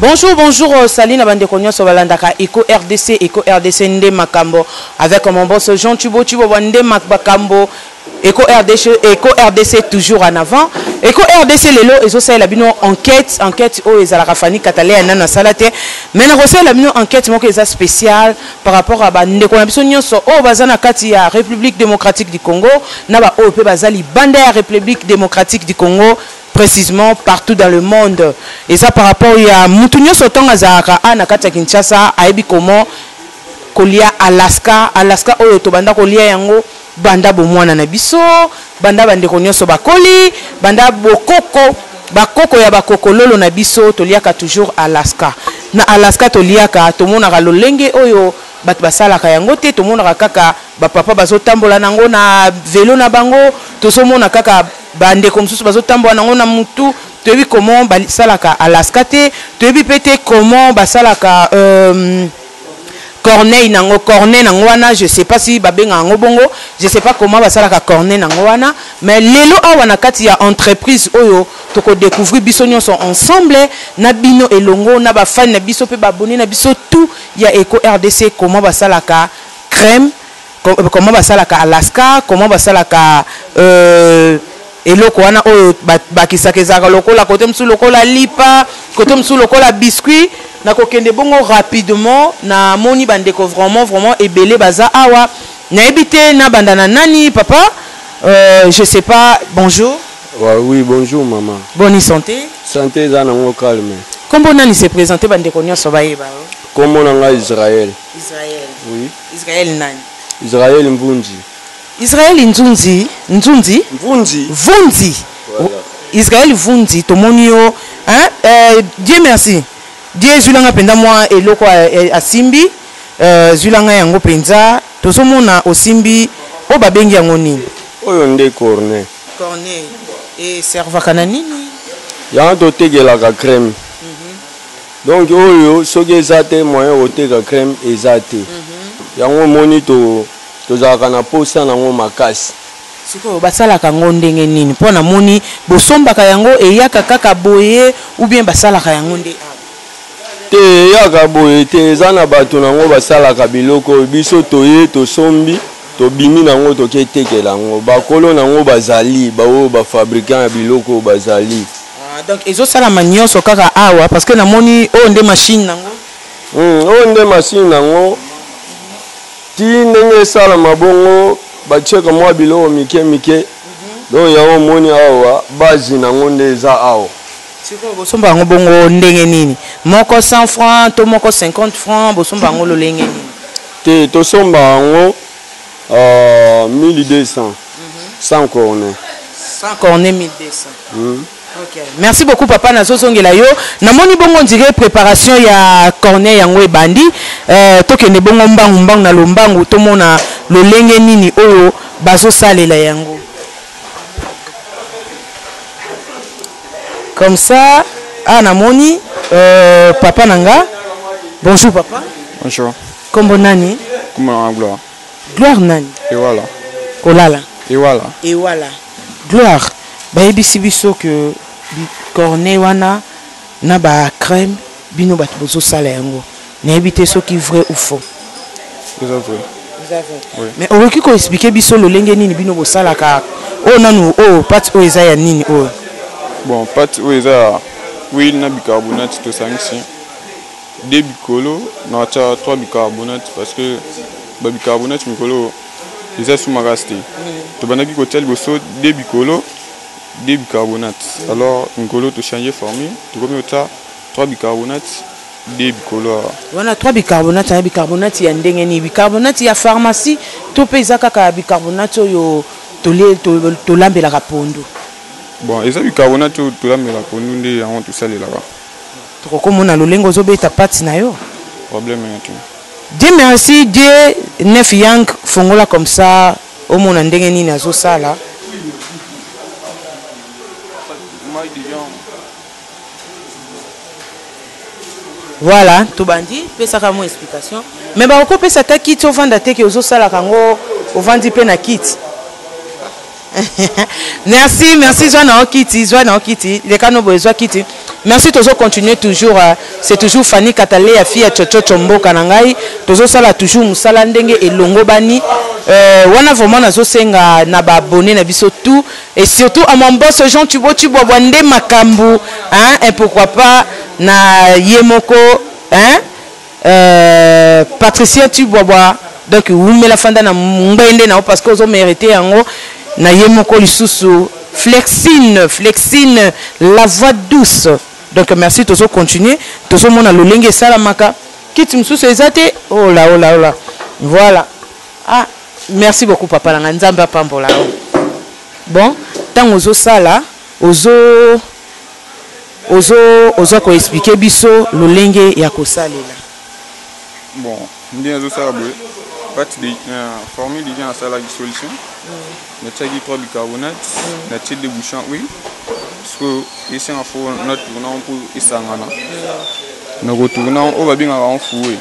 Bonjour, bonjour, Saline Abandekonyo Sobalandaka, Eco RDC Nde Makambo, avec mon boss Jean Tubo Wande Makambo, Eco RDC toujours en avant. Eco RDC Lelo, et ça, la bino enquête, oh, ils ont la rafani catalé, nana salate, mais na reçu la bino enquête, moi, que ça spécial par rapport à Bande Konabisonyo, oh, bazana Katia, République démocratique du Congo, naba, oh, pe bazali, Bande République démocratique du Congo, précisément partout dans le monde. Et ça par rapport à Moutounio Soton Azaraka, Nakata Kinshasa, Aibi comment Kolia Alaska, Oyo Tobanda Kolia Yango, Banda Bomwana Nabiso, Banda Bandekonyo Sobakoli, Banda Bakoko ya Bakoko Lolo Nabiso, Toliaka toujours Alaska. Na Alaska Toliaka, Tomona Lolenge Oyo, Batbasala Kayangote, Tomona Kaka, Bapapa Bazo Tambola Nango na vélo na bango, Tosomona Kaka. Bande comme ça bazo tambo nango na mutu tebi comment basalaka Alaska te tebi pété comment basalaka Corneille nango wana je sais pas si babenga ngo bongo je sais pas comment basalaka Corneille nango wana mais lelo awa na kati ya entreprise oyo toko découvrir biso nyonso ensemble na bino elongo na ba fan na biso pe baboni na biso tout ya Eco RDC comment basalaka crème comment basalaka Alaska comment basalaka eloko wana oyo bakisakezaka lokola kote msu lokola lipa kote msu lokola biscuit na kokende bongo rapidement na moni bandeko vraiment ebele baza awa na ebité na bandana nani papa je sais pas bonjour. Oui bonjour maman. Bonne santé. Santé za nango calme. Kombo nani se présenter bandeko nyonso bayeba. Kombo nanga Israël. Oui. Israël nani? Israël Mvunzi. Israël Nzunzi. Voilà. Israël Vunzi, Tomonio. Hein? Dieu merci. Dieu Zulanga Penda moi et loko a Simbi. Zulanga yango Penza. Tosomona o Simbi. O babengi yango nini? Oyo nde cornet. Cornet. Et serva kananini? Yango totegela ka crème. Donc oyo soki ezate moyen otega crème ezate. Yango moni to tozalaka na posa nango makasi. Siko basalaka ngo ndenge nini pona moni bosombaka yango eyaka kaka boye ou bien basalaka yango nde te yaka boye te eza na bato nango basalaka biloko biso toye tosombi tobimi nango toketekela yango bakolo nango bazali bao bafabrikant ya biloko bazali. Donc ezosalama nyonso kaka awa parce que namoni oyo nde machine nango oyo nde machine nango ti ndenge esalama bongo bacheka mwa biloko mike donc yango moni awa base nango nde eza awa. Siko bosomba yango bongo ndenge nini moko 100 francs to moko 50 francs bosomba yango lolenge nini te tosomba yango 1200 100 cornet 1200. Ok, merci beaucoup papa na zozongela yo namoni bongo ndire préparation ya cornet yango ebandi tokende bongo mbangu na lombangu tomona lolenge nini oyo bazo salela yango comme ça namoni papa nanga. Bonjour papa. Bonjour. Kombo nani? Comment Gloire. Gloire nani? Ewala. Kolala. Ewala. Gloire. Bayebisi biso que cornet wana na ba crème bino bat bozo sala yango na ebité soki vrai ou faux. C'est vrai. Oui. Mais on veut qu'on explique biso lolenge nini bino bo sala ka o nanu o pat o eza ya nini o. Bon pat o eza huile na bicarbonate to sanksi 2 bicolo na 3 bicarbonate parce que ba bicarbonate mikolo eza suma rester. To banaki ko tel boso 2 bicolo 2 bicarbonate. Alors, Ngolo to changer formule, tu comme ça 3 bicarbonate, 2 bicolo. Voilà 3 bicarbonate, un bicarbonate ya ndenge ni bicarbonate ya pharmacie, to pesa kaka bicarbonate yo to lambela rapondo. Bon, eza bicarbonate to lambela rapondo nde yango to salela ba. To komona lolengo zo beta pati na yo. Problème ya tu. Dieu merci, Dieu neuf yang fongola comme ça, au mona ndenge ni nazo sala. Voilà, tout bandi, pesa ka mo explication. Mais ba ko pesa ta kit au vanda te ke ozo sala kango au vandi pe na kit. Merci, Joana Okiti, les canaux besoin kiti. merci toujours continuer toujours c'est toujours Fanny Katale ya fille Chocho Chombo Kanangai toujours sala toujours musala ndenge elongo bani wana vraiment nazo senga na ba abonné na biso tout et surtout à mon boss Jean Tubo Wande Makambu hein et pourquoi pas na Yemoko hein Patricia Tubois donc vous me la fanda na ngende na parce que vous mérité yango na Yemoko lisusu Flexine la voix douce. Donc merci tous continuer tous mon a lolenge salamaka kiti msusu ezate oh là voilà ah merci beaucoup papa la nzamba pambola bon tant ozo sala ozo ko expliquer biso lolenge ya ko salela bon ndi ozo sala boy partie de formule déjà à la solution na tagi 3 bicarbonate na tide de bouchon oui parce que ici en faut notre tournant pour isangana na retournant on va bien en fouet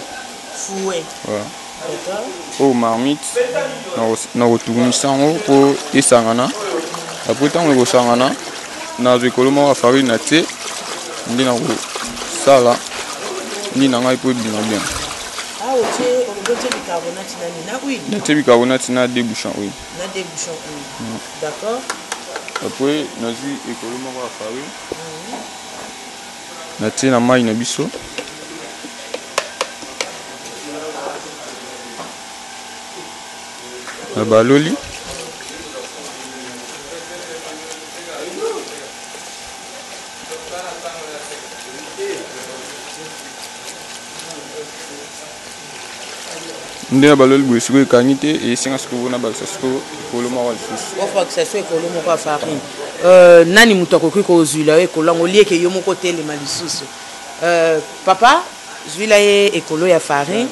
voilà d'accord au marmite na retourner sango pour isangana après tant le sangana na zekoloma farine na te ndi na sala ni na ngai pour bien ah ok on goûte bicarbonate na oui na te bicarbonate na deux bouchons oui na deux bouchons oui d'accord. Après, nous avons écologiquement la farine. Nous avons la maille na biso. La baloli. Ndé balol boy siko kanité et singa siko na baksa siko koloma wal sus. Ofa que ça soit koloma kwa farine. Nani mutako ko zula e kolongo lieke yo moko tele malisusu. Papa, zula e ekolo ya farine.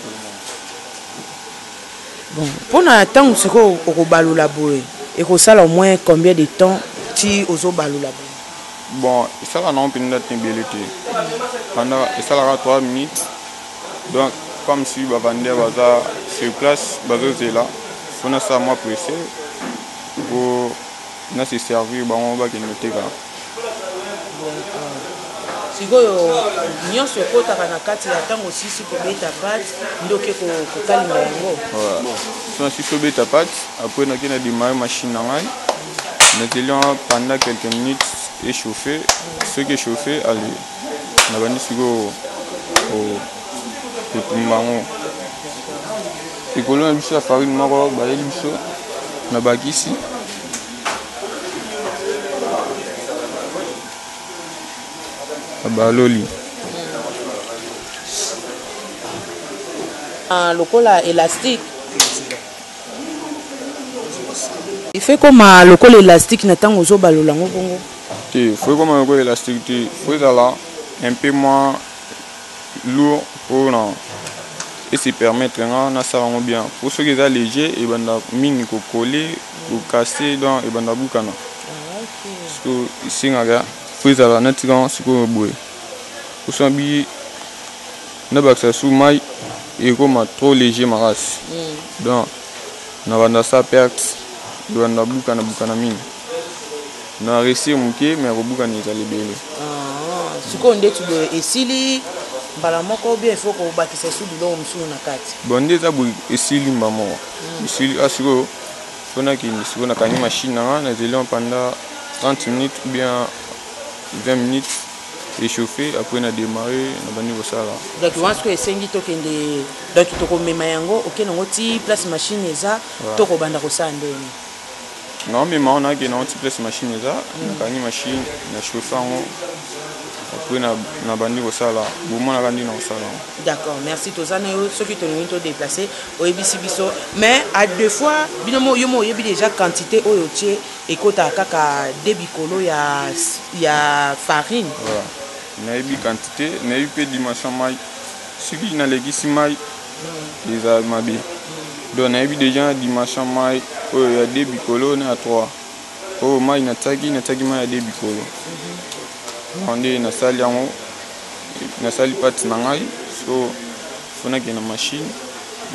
Bon, pour na temps siko o balula boy. Et ko sala au moins combien de temps ti ozo balula boy? Bon, ça va non pinda timbelete. Pendant ça la 3 minutes. Donc comme si Bavander baza sur place, baza là, on a ça moi pressé pour nous se servir, on va gagner le thé. Si vous avez ce côté à kati ya tango sisi ko beta pat ndoke ko kalinga yango. Voilà. Si so beta pat après na kina démarrer machine na ngai. Nous pendant quelques minutes échauffer, ce qui est chauffé allez. Na bandi sigo tutumbango ekolo na biso ya farine moko bayeli biso na bakisi baloli lokola élastique il fait comme lokola élastique na tango zo balola ngo bongo te faut comme lokola élastique te faut là un peu moins lourd pour non et se permettre na ça va bien pour ceux qui sont légers et banda mini ko coller ko casser dans et banda bukana parce que ici ngaga faut ça na tigan siko boy pour son bi na baksa sous mai et comme trop léger maras donc na banda ça perte banda bukana mini na réussir muke mais bukana ezali bele siko ndetu esili mbala moko bien il faut ko bakisa sous du long msulu na kati bon ndeza bu esili mbamo esili asiko fona ki siko na kani machine na zeli pendant 30 minutes ou bien 20 minutes échauffer après na démarrer na bani bosala donc once que esengi to kende donc to ko mema yango okena ngoti place machine eza to ko banda ko sa ndeni non mais on a que na ngoti place machine eza na kani machine na chauffer ngo après na bandi bosala bomona kandi na osala. D'accord, merci tozana yo ceux qui te nous ont déplacé au ebisi biso mais à deux fois binomo yo mo yebi déjà quantité oyo tie ekota kaka debikolo ya farine. Voilà. Na yebi quantité, na yebi pe dimension mai. Celui na legisi mai les almabi. Donc na yebi déjà dimension mai oyo ya debikolo na 3. Oh mai na tagi mai ya debikolo. On est na sali yango na sali pati na ngai so fona ke na machine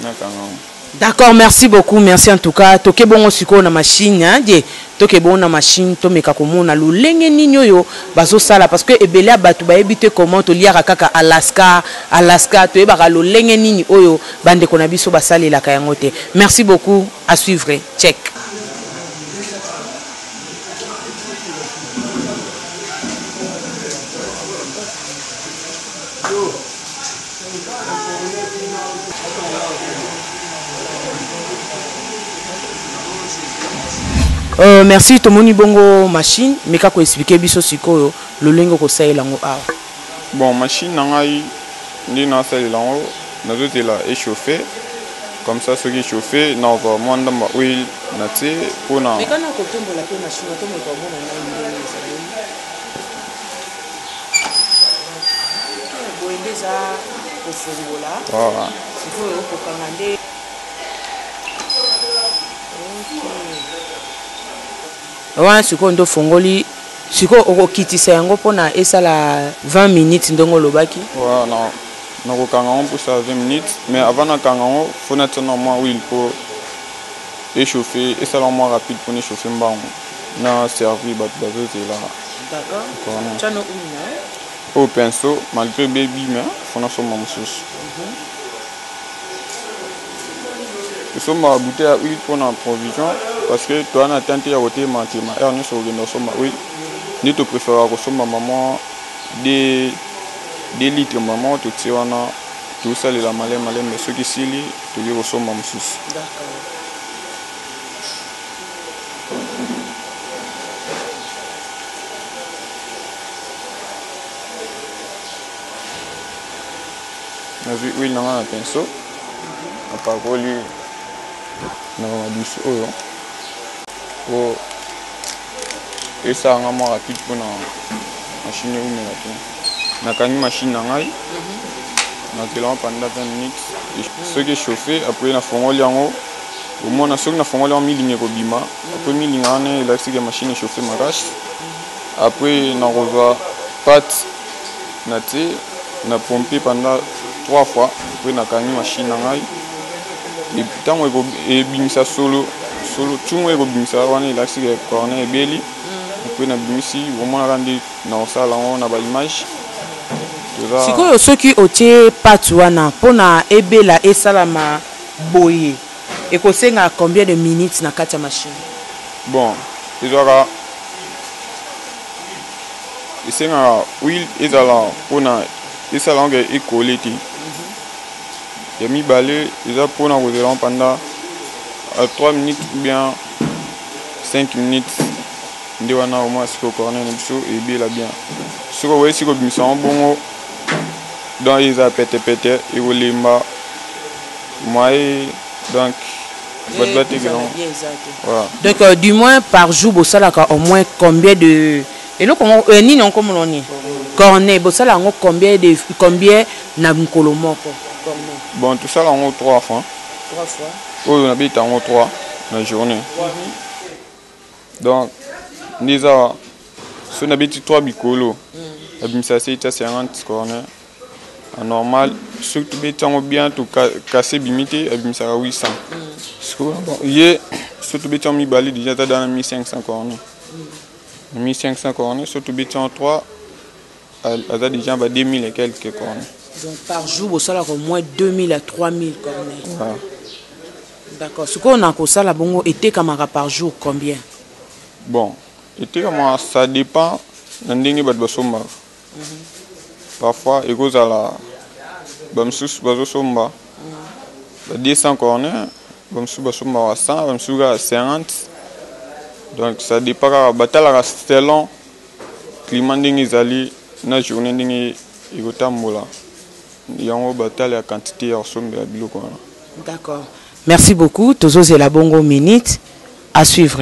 na kanga D'accord, merci beaucoup, merci en tout cas. Toke bon osiko na machine, hein, die. Toke bon na machine, to meka komo na lolenge ninyo yo bazo sala parce que ebele batu ba ebite comment to liara kaka Alaska, to eba lolenge nini oyo bande kona biso basali la kayangote. Merci beaucoup, à suivre. Check. Merci Tomoni Bongo machine mais kako expliquer biso sikoyo le lengo ko saela ngo awa. Bon machine nangai ndi na saela ngo nazo tela échauffer comme ça ce qui est chauffé na va mwanda ma oil na te pona. Mais kana ko tombo la pe machine to mo ko mona na ndenge ça. Boendeza ko fongola. Voilà. Sikoyo ko kangande. Ouais, ce qu'on doit fongoli, ce qu'on quitte c'est un gros pona et ça la 20 minutes donc le baki. Ouais, non, non on pour ça 20 minutes, mais avant na kangan faut naturellement huile pour échauffer et ça la moins rapide pour échauffer mbang. Na servi bat bazo c'est là. D'accord. Tu as no une. Au pinceau, malgré baby mais faut na so mamsus. Nous sommes à bouteille à huile pour la provision parce que toi on a tenté à voter ma air nous sommes dans son huile. Nous te préférons que son maman des litres maman tout ça on a tout ça les la malais mais ceux qui s'y lit tu lui ressemble maman sous. D'accord. Nous avons huile dans un pinceau. On va pas lui na madusu oyo po esa ngamo rapide pona machine ou na to na kani machine ngai na kelon pendant 20 minutes ce qui est chauffé après na fongoli yango au moins na sok na fongoli en milinge ko bima après milinga ne la sike machine chauffé marache après na revoit pâte na te na pomper pendant 3 fois après na kani machine ngai. Et putain, et bimisa solo tout le monde bimisa wana il a si corner belly après na bimisi vraiment rendre na sala on a ba image sikoyo soki otie patu wana pona ebela esalama boye et ko senga combien de minutes na kati ya machine. Bon ezora esenga huile ezala pona esala nge ekoleti. Et mi balé, ils ont pour nous pendant 3 minutes ou bien 5 minutes. Nous avons au moins ce qu'on connaît et bien la bien. Ce qu'on voit, c'est que nous sommes bons dans les pété et au limba. Moi, donc, voilà. Donc, du moins par jour, vous savez au moins combien de. Et nous, comment ni non comme on est. Cornet, vous savez combien na mkolomoko. Bon, tout ça, on a 3 fois. 3 fois. Oui, on habite en 3 la journée. Donc, nous avons si on habite 3 bicolos. Ça c'est 50 corners. En normal, surtout bien tout cassé bimité, ça 800. Hier, surtout béton mi balé déjà dans 1500 corners. 1500 corners, surtout béton 3, à déjà 2000 et quelques corners. Donc par jour, vous avez au moins 2000 à 3000 cornets. Ouais. D'accord. Ce qu'on a ça la bongo était camarade par jour combien? Bon, était comme ça dépend d'endingi bad basomba. Parfois ego à la bamsus basomba. 200 corners, bamsus basomba à 100, bamsus à 50. Donc ça dépend batala selon climat ndingi zali na journée ndingi ego tambola. Yango batale la quantité en somme de biloko. D'accord. Merci beaucoup. Tozo c'est la bongo minute à suivre.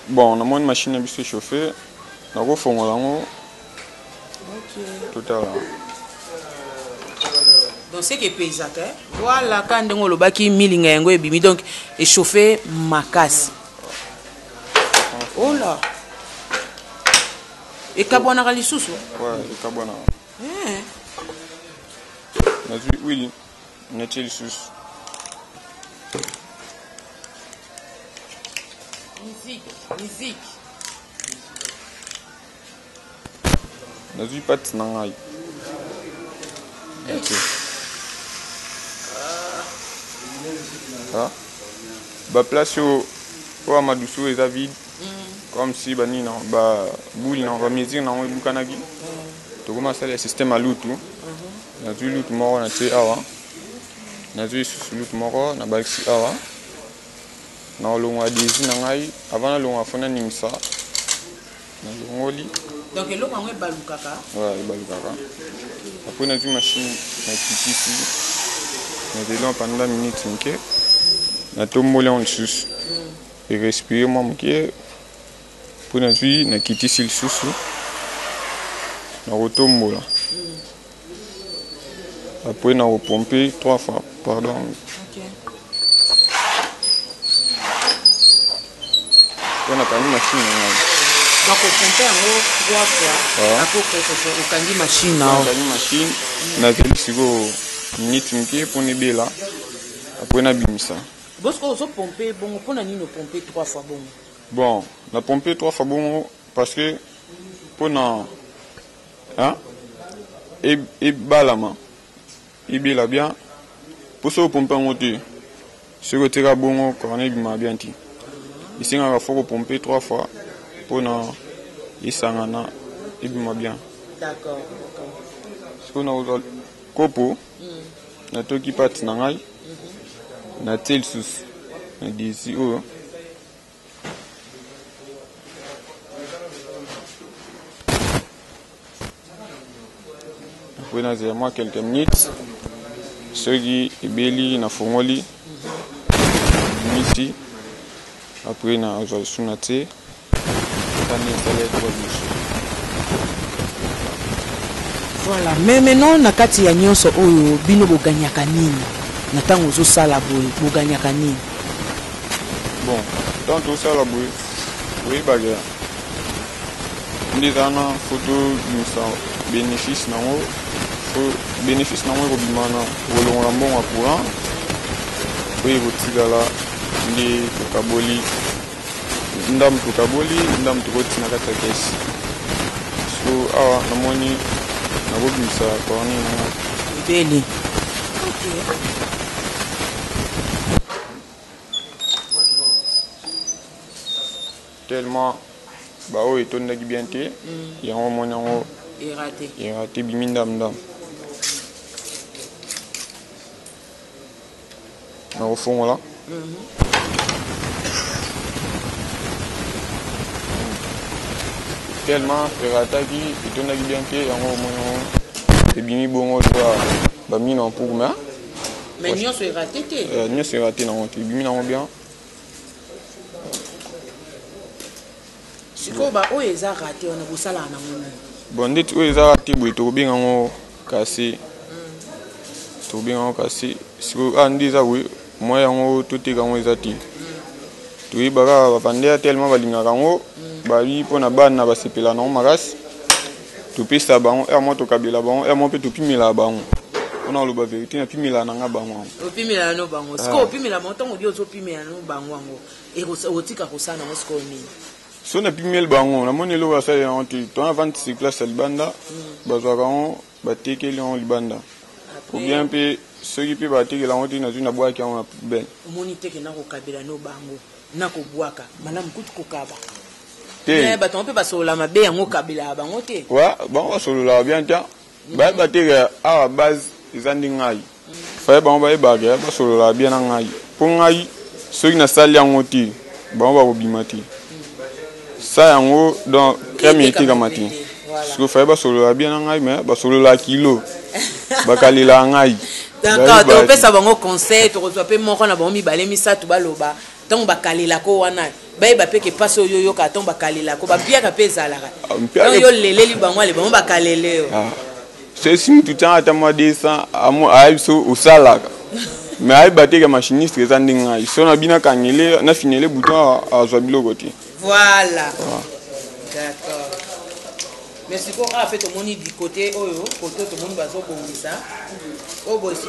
Bon, on a une machine à biscuit chauffée. On a fait un tout à l'heure. Donc c'est que paysan voilà quand on le baki milinga yango ebimi donc échauffer makas. Oh là. Et kabwana kali susu. Ouais, et kabwana. Oui, nature susu. Musique. Nazui pat nangai. Ba place au Amadoussou et David. Comme si bani non ba bouli non remédier non bukanagi. To commence le système à lutu. Nazui lutu moro na te awa. Nazui susu lutu moro na balksi awa. Na longa desi nangai avant na longa fona nimsa. Na longoli. Donc le longa ngwe balukaka. Ouais, balukaka. Après na machine na kitisi. Na dedans pendant minute nke. Na tombole en sus. Et respirer moi mke. Pour na zi na kitisi le susu. Na retombola. Après na repomper 3 fois, pardon. OK. On a pas une machine. Donc on pompe en 3 fois. Après on kangi machine na. On kangi machine. Na zeli siko minute mke pour ne bela. Après na bimisa. Bosco on pomper bon pour na nino pomper 3 fois bon. Bon, on a pompé 3 fois bon parce que pour na hein et balama. Et bela bien. Pour ça pomper en côté. Ce côté là bon corner bima bien ti. Ici on va faut pomper 3 fois pour na isangana et bima bien. D'accord. Ce qu'on a au copo na toki pat na ngai na tel sus na disi o après na zé moi quelques minutes ceux qui ebeli na fongoli miti après na zo sunate tani tele kwa biso. Voilà, mais maintenant nakati ya nyonso oyo bino boganyaka nini na tango zo sala boy boganyaka nini? Bon, tant tout ça la boy. Oui baga. Ndizana photo misa bénéfice nango. Bénéfice nango ko bimana wolonga mbonga courant. Oui botigala ndi tukaboli. Ndam tukotina kata kesi. So awa namoni nabobimisa korni nanga. Beli. Tellement bah oui ton nagi bien té il y a un moment il raté bimindam dam na au fond là tellement il raté qui ton nagi bien té il y a un moment et bimi bongo doit ba mina pour mais nyo se raté té nyo se raté na on bimi na bien. Siko ba o eza raté on a bosala na ngona. Bon ndeti o eza raté boy to binga ngo kasi. To binga ngo kasi. Siko andi za we moya ngo to te ngo eza ti. To ibara ba vandea tellement balinga ngo ba li pona bana ba sepela na maras. To pesa bango e mo to kabela bango e mo pe to pimela bango. On a le ba vérité na pimela na nga bango. O pimela no bango. Siko pimela mo tongo dio zo pimela no bango ngo. E ko tika ko sana mo siko ni. So na pimel bango na moni lo ba sa en ti to avant ci place libanda bazwaka on ba tekeli on libanda ou bien pe ceux qui pe ba tekeli on ti na zuna bwa ki on ben moni teke na ko kabela no bango na ko bwaka malamu kutu ko kaba te ba ton pe ba so la mabe yango kabela bango te wa bango so la bien ta ba teke a base izandi ngai fa ba ba ba ga ba so la bien ngai pour ngai ceux qui na sali yango ti bango ba ko bimati ça yango donc crémité kamati parce que fa ba solo la bien ngai mais ba solo la kilo ba kalila ngai d'accord to pesa bango conseil to reçoit pe moko na bango mibale misatu baloba donc ba kalila ko wana ba pe ke passe yo yo ka donc ba kalila ko ba biaka pe zalaka donc yo leleli bango le bango ba kalele c'est si tout temps ata mo descend amo aiso usalaka mais ai bateka machiniste ezandi ngai so na bina kangele na finele bouton a zo biloko ti. Voilà. D'accord. Mais si on a fait au monde du côté, côté tout le monde va se ça. Oh, bon, si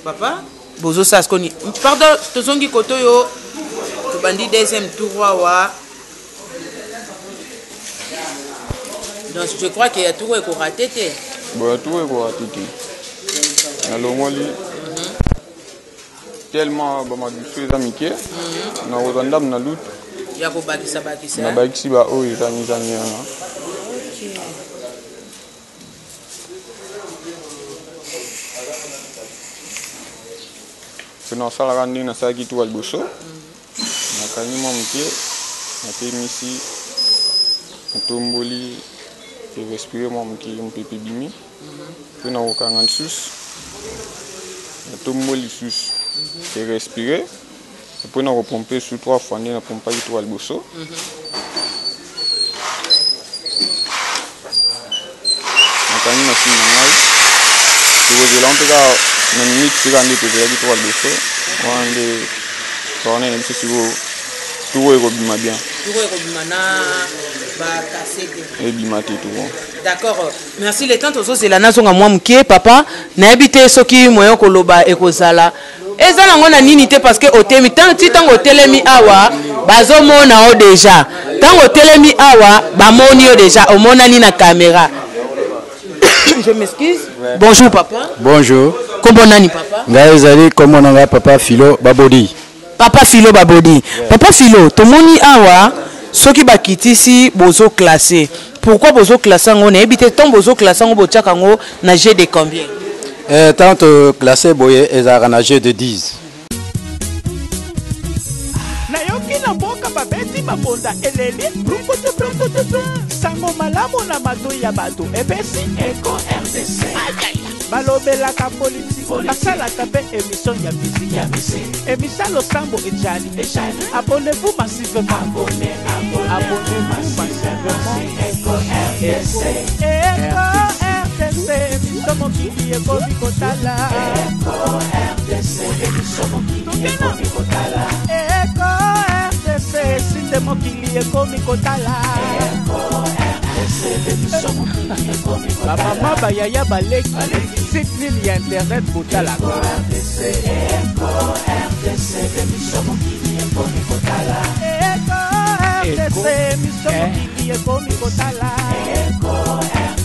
papa, bozo ça ce qu'on dit. Pardon, tout son qui côté yo, tu bandit deuxième tour wa. Donc je crois qu'il y a tout est raté. Bon, tout est raté. Alors moi tellement ba ma du amitié. Na Rwanda na lutte. Ya ko bakisa. Na bakisi ba o izani na. Kuna sala kandi na saki tu alboso. Na kanima mke na temisi ntomboli et respirer mon mke mpepe bimi. Kuna okanga sus. Na tomboli sus. Et respirer. Et puis on pomper sous 3 fois on pompe tout alboso. Na kanima sinangai. Tu veux là on peut na minute sigandi te vela tout alboso. Wande tourner même si tout est bien. Tout est bimana ba kaseke. Et bimate tout. D'accord. Merci les tantes aussi c'est la nation à moi mke papa na habité soki moyo koloba ekozala. Ezala ngona nini te parce que otemi tant otelemi awa bazomona o déjà. Tant otelemi awa bamoni o déjà omonani na caméra. Je m'excuse. Ouais. Bonjour papa. Bonjour. Comment nani papa? Ngaezali comment nanga papa Philo Babodi. Papa Philo Babodi. Ouais. Papa Philo, tomoni awa soki bakitisi bozo classé. Pourquoi bozo classé ngone ebité tant bozo classé ngo botiaka ngo na G de combien? Tant classé boye ezara na G de 10. Na yoki na mboka babeti babonda eleli brukutu sango malamu na mato ya bato epesi Eco RDC balobelaka politiki basalaka mpe émission ya musique émission losambo ejali abonnez-vous massivement abonnez-vous massivement Eco RDC émission mokili ekomi kotala Eco RDC émission mokili ekomi kotala Eco RDC site mokili ekomi kotala Eco RDC émission mokili ekomi kotala mama bayaya baleki site nini ya internet kotala Eco RDC émission mokili ekomi kotala Eco RDC émission mokili ekomi kotala Eco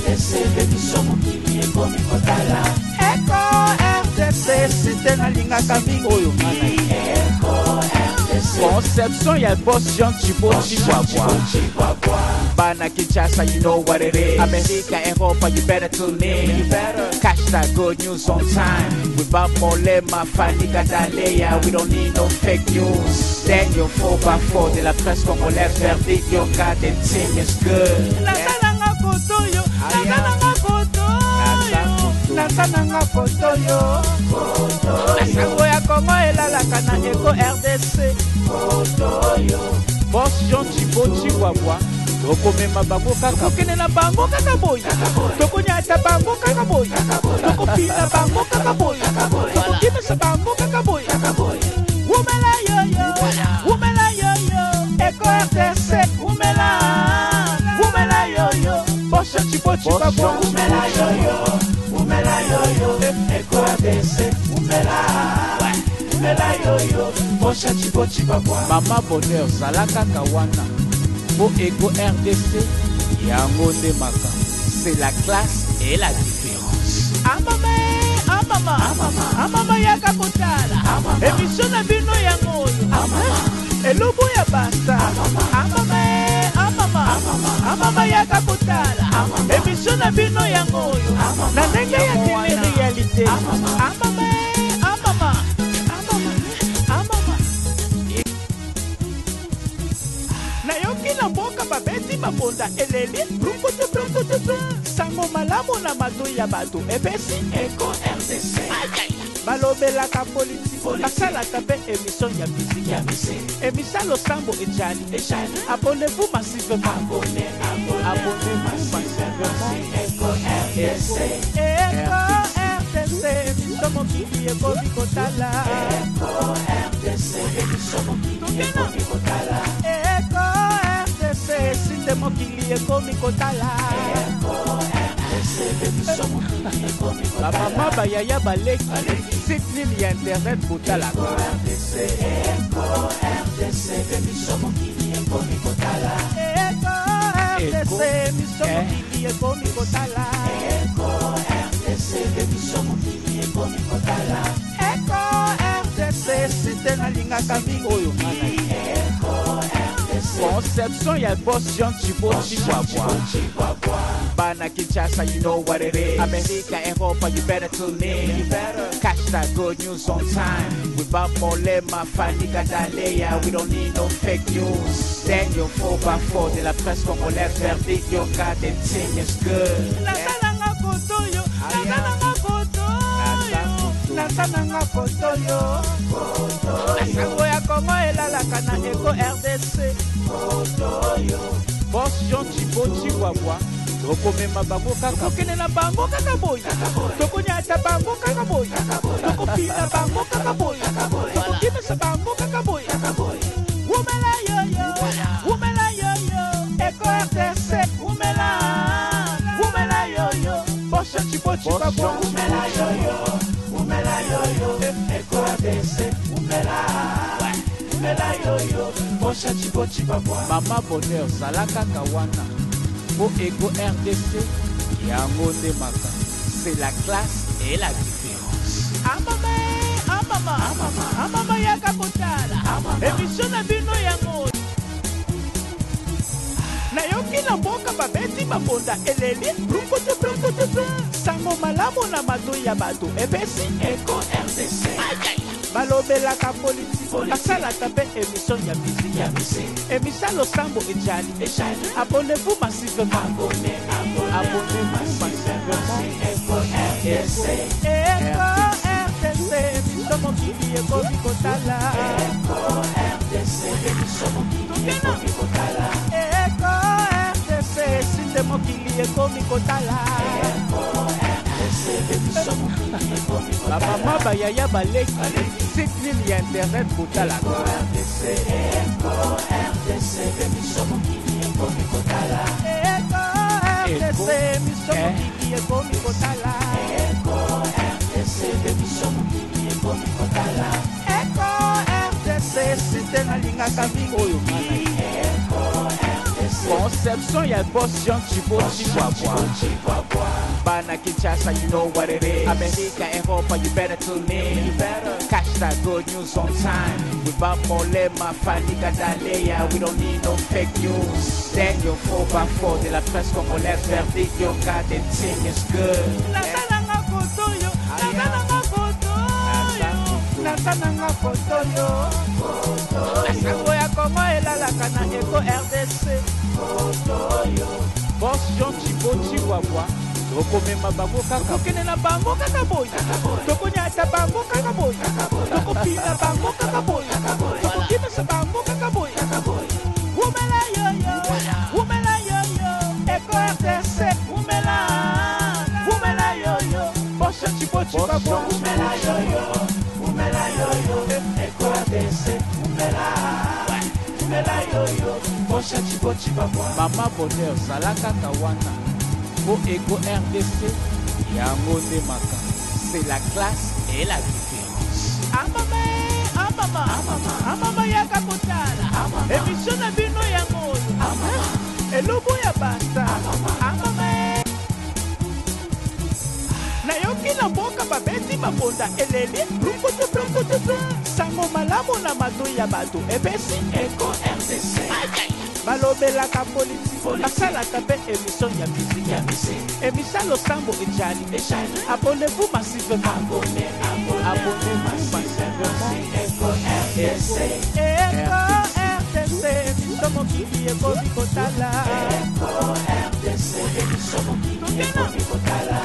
RDC émission mokili ekomi kotala Eco RDC site nalingaka mingi oyo mana Eco RDC conception ya boss Jean Chibwa Bana Kinshasa, you know what it is. America, Europa, you better tune in. You better catch that good news on time. Without Molema, Fanny Gadalea, we don't need no fake news. Then your 4x4 de la presse congolaise, verdict, your goddamn team is good. Nasananga kotoyo, nasananga kotoyo. Nasango ya Kongo elalaka na Eco RDC. Boss Jean Chibwa tokomema bango kaka tokokende bango kaka boya tokonyata bango kaka boya tokopina bango kaka boya tokokimisa bango kaka boya umela yoyo Eco RDC umela yoyo Boss Chibwa umela yoyo Eco RDC umela yoyo Boss Chibwa mama bonheur zalaka kawana Pour Eco RDC, yango nde maka. C'est la classe et la différence. Amama yaka kotala. Émission na bino yango oyo. Elobo ya basta. Amama yaka kotala. Émission na bino yango oyo. Na ndenge ya télé-réalité. Amama. Na mboka babeti babonda eleli brukutu sango malamu na mato ya bato epesi Eco RDC balobelaka politiki basalaka mpe émission ya musique émission losambo ejali abonnez-vous massivement abonnez-vous massivement Eco RDC émission mokili ekomi kotala Eco RDC émission mokili ekomi kotala Eco RDC site Site mokili ekomi kotala Bamama bayaya baleki Site nini ya internet kotala RDC, biso mokili ekomi kotala RDC, biso mokili ekomi kotala RDC, biso mokili ekomi kotala RDC, site nalingaka mingi oyo Conception ya boss Jean Chibo Chihuahua Bana Kinshasa, you know what it is America, Europa, you better tune in Catch that good news on time Without Molema, Fanny Gadalea We don't need no fake news Daniel 4x4 de la presse congolaise Verdict, your goddamn thing is good Nasananga kotoyo Nasananga kotoyo Asango ya Kongo elalaka na Eko RDC Boss Jean Chibo Chihuahua Tokomema bango kaka Tokokene na bango kaka boya Tokonyata bango kaka boya Tokopina bango kaka boya Tokokimisa bango kaka boya Umela yoyo Umela yoyo Eko RDC Umela yoyo Boss Jean Chibo Chihuahua Umela yoyo Eko RDC Umela yoyo Bosha Chibo Chihuahua Mama Bonheur Zalaka Kawana Pour Ego RDC Yango Ndemaka C'est la classe et la différence Amama Yaka Kotala Émission na bino yango Nayoki na mboka babeti babonda eleli Sango malamu na mato ya bato Epesi Eko RDC balobelaka politiki basalaka mpe émission ya musique émission losambo ejali abonnez-vous massivement abonnez-vous massivement Eko RDC émission mokili ekomi kotala Eko RDC site mokili ekomi kotala Bamama bayaya baleki Site nini ya internet kotala RDC, biso mokili ekomi kotala RDC, biso mokili ekomi kotala RDC, biso mokili ekomi kotala RDC, site nalingaka mingi oyo Conception ya boss Jean Chibo Chihuahua Bana Kinshasa, you know what it is America, Europa, you better tune in Catch that good news on time Without Molema, Fanny Gadalea We don't need no fake news Daniel 4x4 de la presse congolaise Verdict, your goddamn thing is good Nasananga kotoyo Asango ya Kongo elalaka na Eko RDC Boss Jean Chibo Chihuahua Tokomema bango kaka Tokokene na bango kaka boya Tokonyata bango kaka boya Tokopina bango kaka boya Tokokimisa bango kaka boya Umela yoyo Eko RDC Umela yoyo Boss Jean Chibo Chihuahua Umela yoyo Eko RDC Umela yoyo Bosha Chibo Chihuahua Mama Bonheur Zalaka Kawana Pour Ego RDC Yango Ndemaka C'est la classe et la différence Amama Yaka Kotala Émission na bino yango Elobo ya bata Nayoki na mboka babeti babonda eleli Sango malamu na mato ya bato Epesi Eko RDC balobelaka politiki basalaka mpe émission ya musique émission losambo ejali abonnez-vous massivement abonnez-vous massivement Eko RDC biso mokili ekomi kotala RDC biso mokili ekomi kotala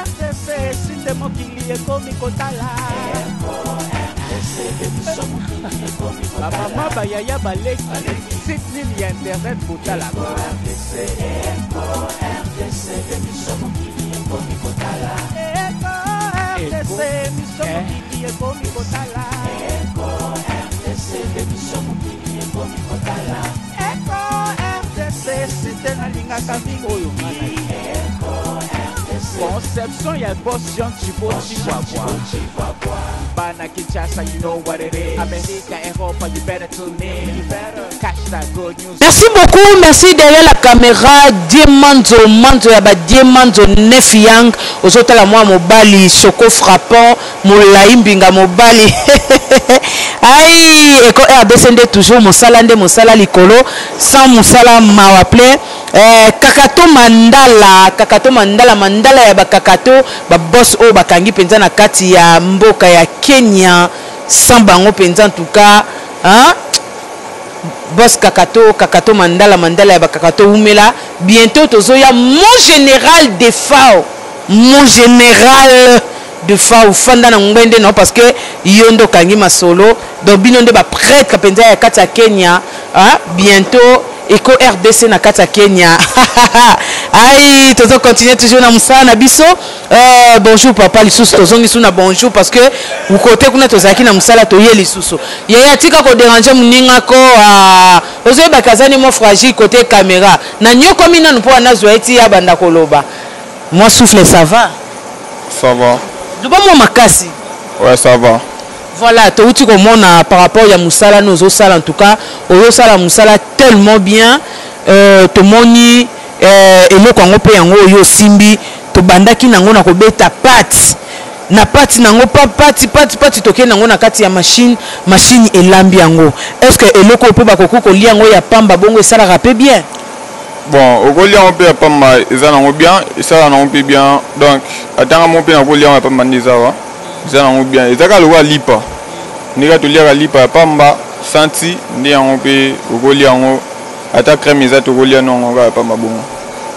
RDC site mokili ekomi kotala Bamama bayaya baleki Site nini ya internet kotala RDC biso mokili ekomi kotala RDC biso mokili ekomi kotala RDC biso mokili ekomi kotala makambi oyo ngana conception ya boss Jean Chibo Chihuahua Bana Kinshasa, you know what it is. America, Europa, you better tune in. You better catch that good news. Merci beaucoup, merci derrière la caméra. Diamanzo, manzo ya ba Diamanzo Nefiang. Ozota la moi mobali, Soko frappant, Molaïmbinga mobali. Aïe, Eko RDC toujours Mosala likolo, sans Mosala mawaple. Kakato mandala ya ba kakato ba boss o bakangi penza na kati ya mboka ya Kenya sans bango penza en tout cas hein boss kakato mandala ya ba kakato umela bientôt tozoya mon général de FAO fanda na ngwende non parce que yondo kangi masolo donc binonde ba prêtre penza ya kati ya Kenya hein bientôt Eko RDC na kata Kenya. Aïe, tozo continuer toujours na musala na biso. Bonjour papa lisusu tozongi suna bonjour parce que u côté kuna tozaki na musala to ye lisusu. Yaya tika ko déranger muninga ko ozo ba kazani mo fragile côté caméra. Na nyoko mina no po na zoeti ya banda koloba. Moi souffle ça va? Ça va. Duba mo makasi. Ouais, ça va. Voilà, tu as vu par rapport à Moussala, nos salles en tout cas, au Sala Moussala tellement bien, tout moni et le Congo Péango yo simbi, to bandaki nango na kobeta pat, na pat nango pat toke nango na kati ya machine et lambiango. Est-ce que le ko ba koko ko liango ya pamba bongo et ça la rappelle bien? Bon, au Goliath on peut pas mal, ça nango bien, et ça nango peut bien. Donc, attends mon père na Goliath pas mal déjà va. Ça nango bien. Et ça ka le wa lipa. Nega to liaka lipa pamba santi ndi yango pe okoli yango ata crème eza to kolia non ga pa mabongo.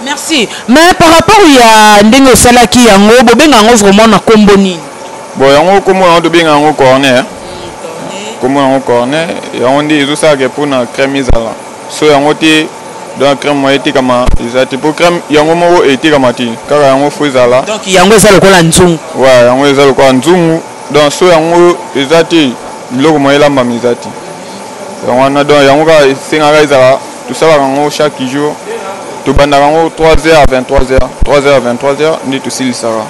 Merci. Mais par rapport ya ndenge osalaki yango bobenga yango vraiment na kombo nini? Bon yango kombo yango to benga yango cornet. Kombo yango cornet yango ndi ezo sala pour na crème ezala. So yango te donc crème mo ete kama ezate pour crème yango mo ete kama ti kaka yango fo ezala. Donc yango ezala kola nzungu. Ouais yango ezala kola nzungu. Donc so yango ezate biloko moyela mamizati wana donc yango ka sengaka ezala tosalaka yango chaque jour tobandaka yango 3h à 23h nde tosilisaka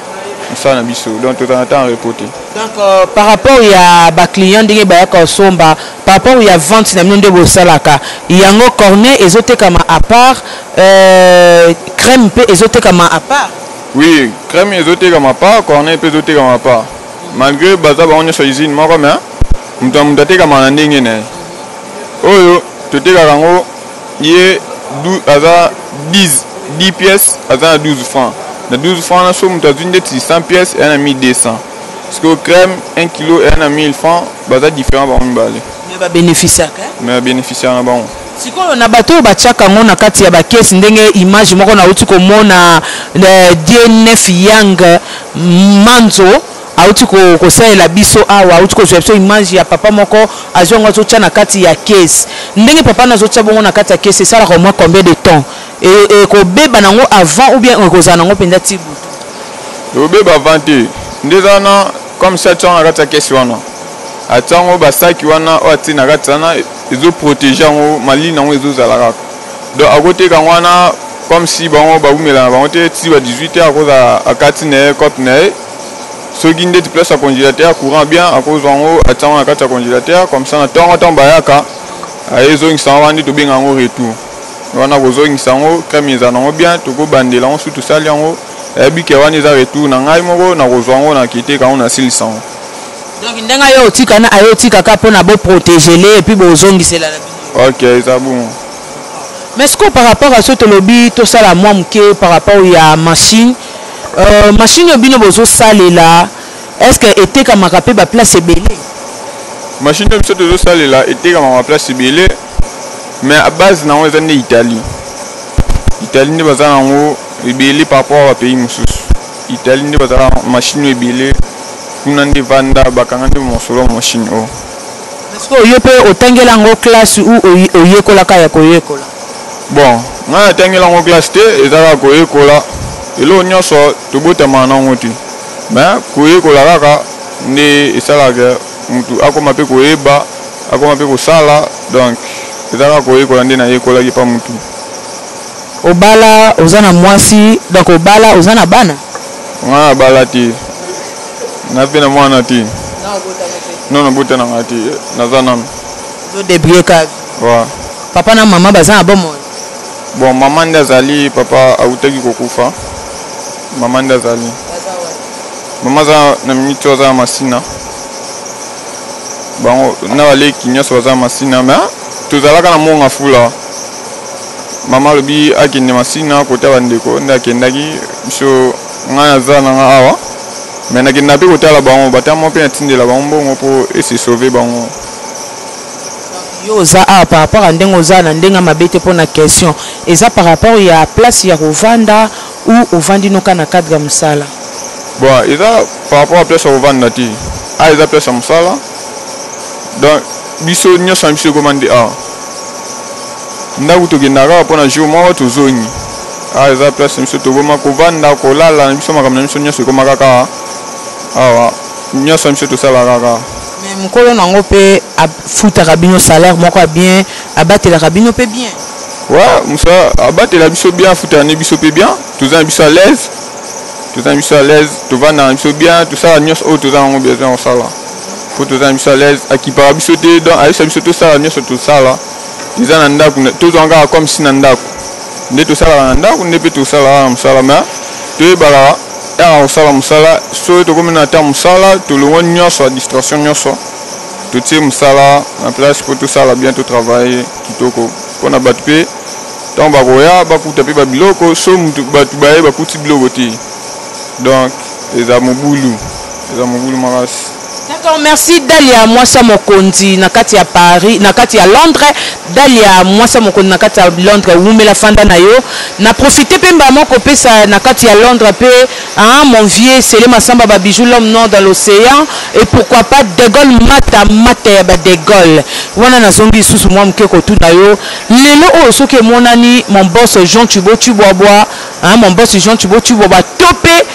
mosala na biso donc tozala temps repote. Donc par rapport ya baclient ndenge bayaka osomba par rapport ya vente na bino nde bosalaka yango cornet ezotekama à part crème mpe ezotekama à part? Oui, crème ezotekama à part, cornet mpe ezotekama à part malgré baza bango nyonso usine moko mais mutu atekama na ndenge na ye oyo totekaka yango ye aza 10 pièces aza na 12 francs na 12 francs na so mutu azwi ndeti 100 pièces eya na 1200 parce que crème 1 kilo eya na 1000 francs baza différent bango mibale mais babénéficiaka mais babénéficiaka na bango sikoyo na bato oyo batiaka yango na kati ya bakesi ndenge image moko nauti komona DNF Yang Manzo auti kosalela biso awa auti kozwa biso image ya papa moko azongo azotia na kati ya caisse ndenge papa nazotia bongo na kati ya caisse esalaka moi combien de temps et kobeba nango avant ou bien kozala nango mpenza ti butu obeba avant te ndeza na comme ça tia na kati ya caisse wana atango basaki wana o ati na kati wana ezoprotéger yango malili nango ezozala kaka donc akoteka wana comme si bango baumela na bango te ti ba 18 heures akoza akati na ye cote na ye soki ndeti place à congélateur courant bien à cause en haut attend à quatre congélateur comme ça on attend bayaka ayezo ngisanga wandi to benga ngo retour wana bozo ngisango crème ezana bien to ko bandela on surtout sali yango ebike wani za retour na ngai moko na kozwango na kite ka on a silisango donc ndenga yo otika na ayotika ka pona bo protéger les et puis bozo ngisela la OK ça bon mais ce que par rapport à ce to lobby to sala moi mke par rapport ya machine machine bino bozo salela est-ce que était comme rapé ba place belé machine biso tozo salela était comme place belé mais à base na on est en Italie ne bazana ngo belé par rapport au pays mususu Italie ne bazana machine belé kuna ndi vanda bakanga ndi mosolo machine o est-ce que yo pe otangela ngo classe ou oyekola ka ya koyekola bon nga atangela ngo classe te ezala koyekola elo nyonso tobotama nango ti mais koyekola kaka nde esalaka mutu akoma mpe koyeba akoma mpe kosala donc ezalaka koyekola nde nayekolaki pa mutu obala ozana mwasi donc obala ozana bana nga bala ti na pe na mwana ti non bota na ngati na zana zo débrouiller ka wa papa na mama bazana bon monde bon maman ndazali papa autaki kokufa maman ndazali mama za na mito za masina bango na wale kinyoso za masina mais tozalaka na monga fula mama lobi akende masina kota bandeko nda kendaki biso ngana za na awa mais nakenda pe kotala bango batamo pe natindela bango bongo po ese sauver bango yo za par rapport à ndengo za na ndenga mabete pour na question et ça par rapport ya place ya kovanda ou ovandi noka na cadre musala bon eza par rapport à place ovanda ti a eza place musala donc biso nyonso biso commande a ndaku togendaka mpona jour moko tozongi a eza place biso toboma kovanda kolala na biso makambo na biso nyonso ekoma kaka awa nyonso biso tosala kaka mais mokolo nango mpe afutaka bino salaire moko ya bien abatelaka bino mpe bien ouais musa abatela biso bien afutaka ne biso mpe bien toza na biso à l'aise tovanda na biso bien tosala nyonso oyo toza nango besoin kosala po toza na biso à l'aise akipaka biso te donc ayesa biso tosala nyonso tosala toza na ndako tozwanga kaka comme si na ndako nde tosalaka na ndako nde mpe tosalaka na mosala mais toyebaka yaka kosala mosala soki tokomi na ta mosala tolongo nyonso ya distraction nyonso totie mosala na place mpo tosala bien totravaille kitoko mpona bato mpe ntango bakoya bakuta mpe babiloko so bato baye bakuti biloko te donc eza mobulu makasi. D'accord, merci Dalia Mwasa Mokonzi nakati ya Paris, nakati ya Londres. Dalia Mwasa Mokonzi nakati ya Londres, umela fanda na yo. Na profiter pemba moko pesa nakati ya Londres pe mon vieux Sele Masamba ba bijou l'homme nord dans l'océan et pourquoi pas De Gaulle mata ba De Gaulle. Wana na zombi susu mwa mkeko tu na yo. Lelo o soke monani mon boss Jean Tubo Tuboboa, mon boss Jean Tubo Tuboboa topé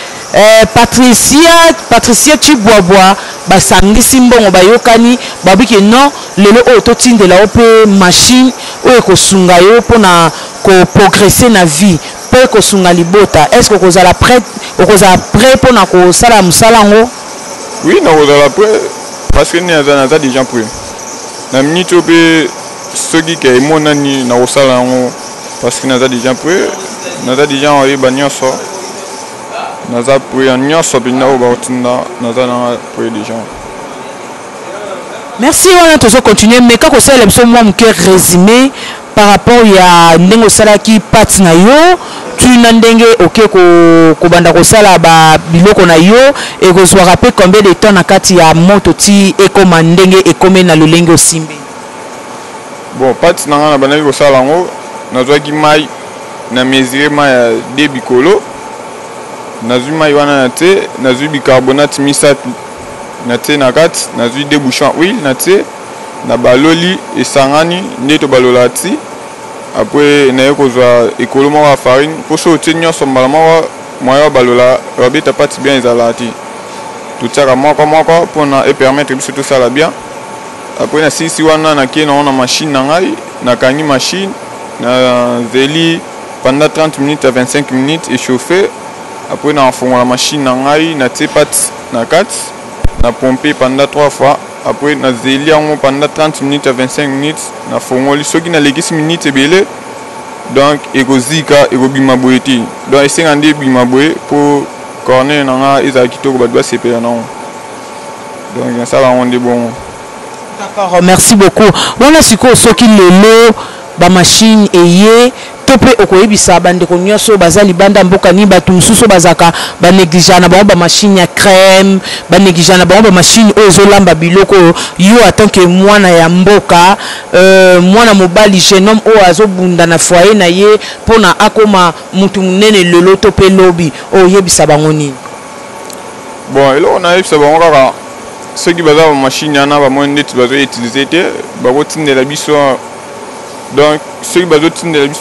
Patricia Chiboboa basangisi mbongo bayokani babiki non lelo oyo totindela ope machine oyo kosunga yo pona ko progresser na vie pe kosunga libota. Est-ce que kozala prêt pona ko sala musala ngo? Oui, na kozala prêt parce que naza déjà prêt na minute ope soki ke monani na kosala ngo parce que naza déjà prêt naza déjà oyeba nyonso naza prêt nyonso bina oba otinda naza na prêt déjà. Merci, on a toujours continué mais quand on sait l'option moi mon cœur résumé par rapport ya ndengo sala ki pat na yo tu na ndenge OK ko banda ko sala ba biloko na yo et ko soit rappelé combien de temps na kati ya moto ti e ko mandenge e comme na lolenge osimbe. Bon pat na ngana bana ko sala ngo nazwa ki mai na mesurer mai de bikolo nazwi mai wana na te nazwi bicarbonate misatu na te na kati nazwi deux bouchons huile na te na baloli esangani nde to balola ti après na ekozwa ekolo moko ya farine po so otie nyonso mbala moko moya balola babeta pati bien ezala ti totiaka moko mpona epermettre biso tosala bien après na sisi wana nakie nango na machine na ngai nakangi machine na zeli pendant 30 minutes à 25 minutes échauffé. Après na fongola machine na ngai na tie pati na kati na pomper pendant 3 fois. Après na zeli yango pendant 30 minutes à 25 minutes na fongoli soki na lekisi minutes ebele donc ekozika ekobima boye te donc esenga nde ebima boye po corner na nga ezala kitoko bato basepela nango donc nasala yango nde bongo. D'accord, merci beaucoup. Wana sikoyo soki lelo ba machine eye tope okoyebisa bandeko nyonso baza libanda mboka ni bato mosusu bazaka banégligea na bango bamashine ya crème banégligea na bango bamashine oyo ezolamba biloko yo atanke mwana ya mboka mwana mobali jeune homme oyo azobunda na foyer na ye mpona akoma mutu munene lelo to mpe lobi oyebisa bango nini? Bon eloko nayebisa bango kaka soki baza bamashine wana bamoni ndeti bazoutilize te bakotindela biso. Donc ceux qui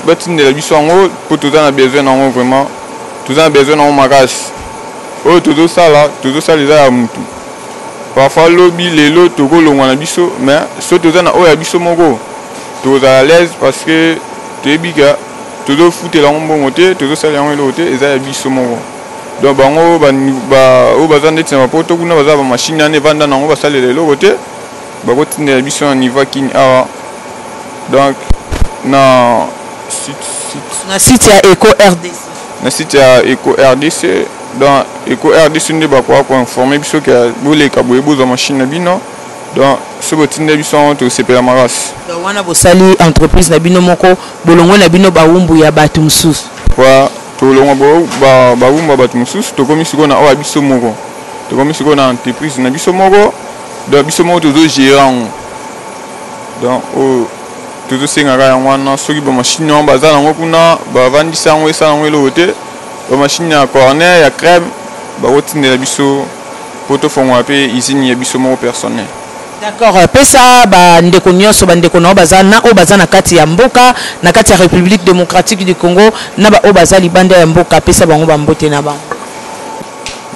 batindela biso yango po toza na besoin nango vraiment toza na besoin nango makasi oyo tozosala eza ya mutu parfois lobi lelo tokolongwa na biso mais so toza na oyo ya biso moko tozala à l'aise parce que toyebi ka toujours foutre la bongo te toujours ça la ngolo te eza ya biso moko donc bango ba o bazande tsema poto kuna baza ba machine ane vanda nango basalele loko te bakotinda ya biso na niveau kini awa donc na site ya Eco RDC na site ya Eco RDC dans Eco RDC nde bakwa ko informer biso ke boleka boyebo za machine na bino donc ce botinda biso to sepela maras donc wana bosali entreprise na bino moko bolongo na bino bawumbu ya batu mususu wa tolongo bawumbu ya batu mususu tokomi siko na owa biso moko tokomi siko na entreprise na biso moko donc biso moko tozo gérer donc tozo sengaka yango wana soki ba machine wana baza nango kuna bavandisa yango esala yango eloko te ba machine ya corner ya crème bakotindela biso po tofongola mpe usine ya biso moko personnel. D'accord, pesa bandeko nyonso bandeko na baza na o baza na kati ya mboka na kati ya République démocratique du Congo na ba o baza libanda ya mboka pesa bango ba mbote na bango.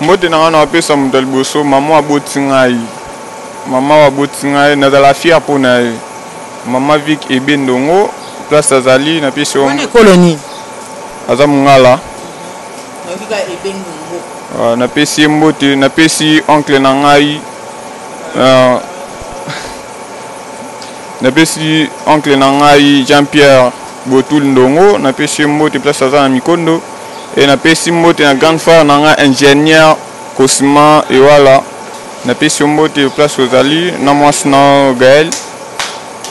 Mbote na wana pesa mutali boso mama aboti ngai. Mama aboti ngai na la fière po na mama Vic Ebendongo place azali na pesa on est colonie. Aza mungala. Na Vic Ebendongo. Na pesi mbote na pesi oncle na ngai na pesi oncle na ngai Jean-Pierre Botul Ndongo na pesi mbote place aza na Mikondo et na pesi mbote na grande frère na ngai ingénieur Cosima Ewala na pesi mbote place ozali na mwasi na Gaël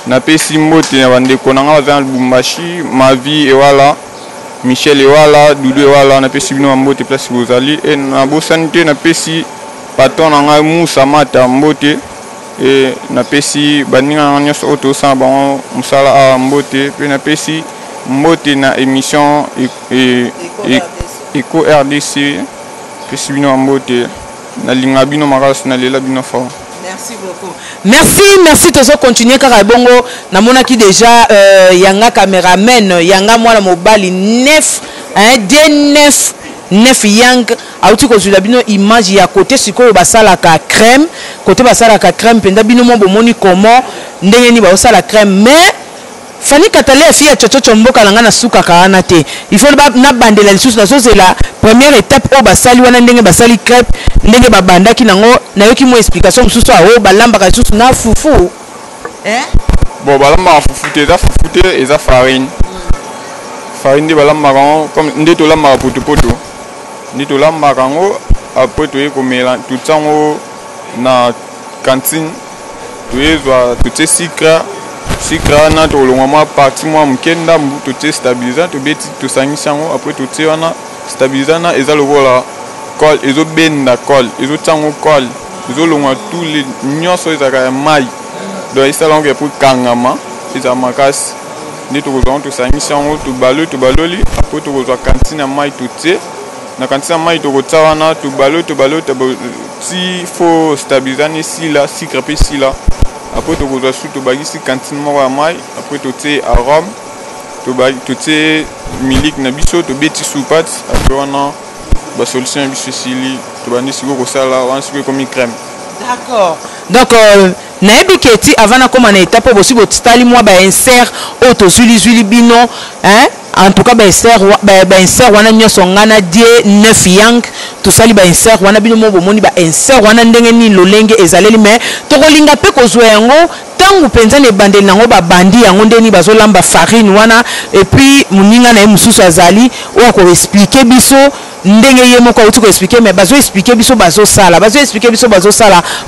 na pesi mbote na bandeko na ngai baza na Lubumbashi Mavi Ewala Michel Ewala Dudu Ewala na pesi bino mbote place ozali et na bosanité na pesi patron na ngai Moussa Mata mbote et na pesi baninga nyonso auto sa bango musala a mbote pe na pesi mbote na émission Eco RDC pesi bino mbote na linga bino makasi na lela bino fort. Merci beaucoup. Merci tozo continuer kaka bongo na monaki déjà yanga cameraman yanga mwana mobali 9 yang auti kozula bino image ya côté sikoyo basala ka crème côté basala ka crème penda bino mo bomoni comment ndenge ni basala crème mais fani katale fi ya chochocho mboka langa na suka kana te il faut na bandela lisusu na so la première étape o basali wana ndenge basali crème ndenge babandaki nango na yoki mo explication mususu o balamba ka lisusu na fufu bon balamba fufu te za fufu te eza farine farine de balamba comme ndeto lamba poto ni to lamba kango après to ekomela tout sango na cantine to ezwa to te sucre na to longa ma parti moi mkenda to te stabilisant to beti to sangisango après to te wana stabilisant na eza lokola col ezo benda col ezo tango col ezo longa tous les nyonso ezaka ya mai do isalonge pour kangama eza makasi ni to kozwa to sangisango to baloli après to kozwa cantine mai to te na kantina mai to kotsawana to balo si faut stabiliser ici là si crêper ici là après to kozwa su to bagisi cantine moko ya mai après to te arôme to te milik na biso to beti soupat après wana ba solution biso sili to bandi siko kosala wana siko comme crème. D'accord. Donc nayebi keti avant na koma na étape bosi botali moi ba insert auto zuli bino en tout cas ba insert wana nyoso ngana die 9 yang to sali ba insert wana bino mo bomoni ba insert wana ndenge ni lolenge ezaleli mais to kolinga pe kozwa yango tangu penza ne bandeli nango ba bandi yango ndeni bazolamba farine wana et puis muninga na mususu azali o ko expliquer biso ndenge ye moko uti ko expliquer mais bazo expliquer biso bazo sala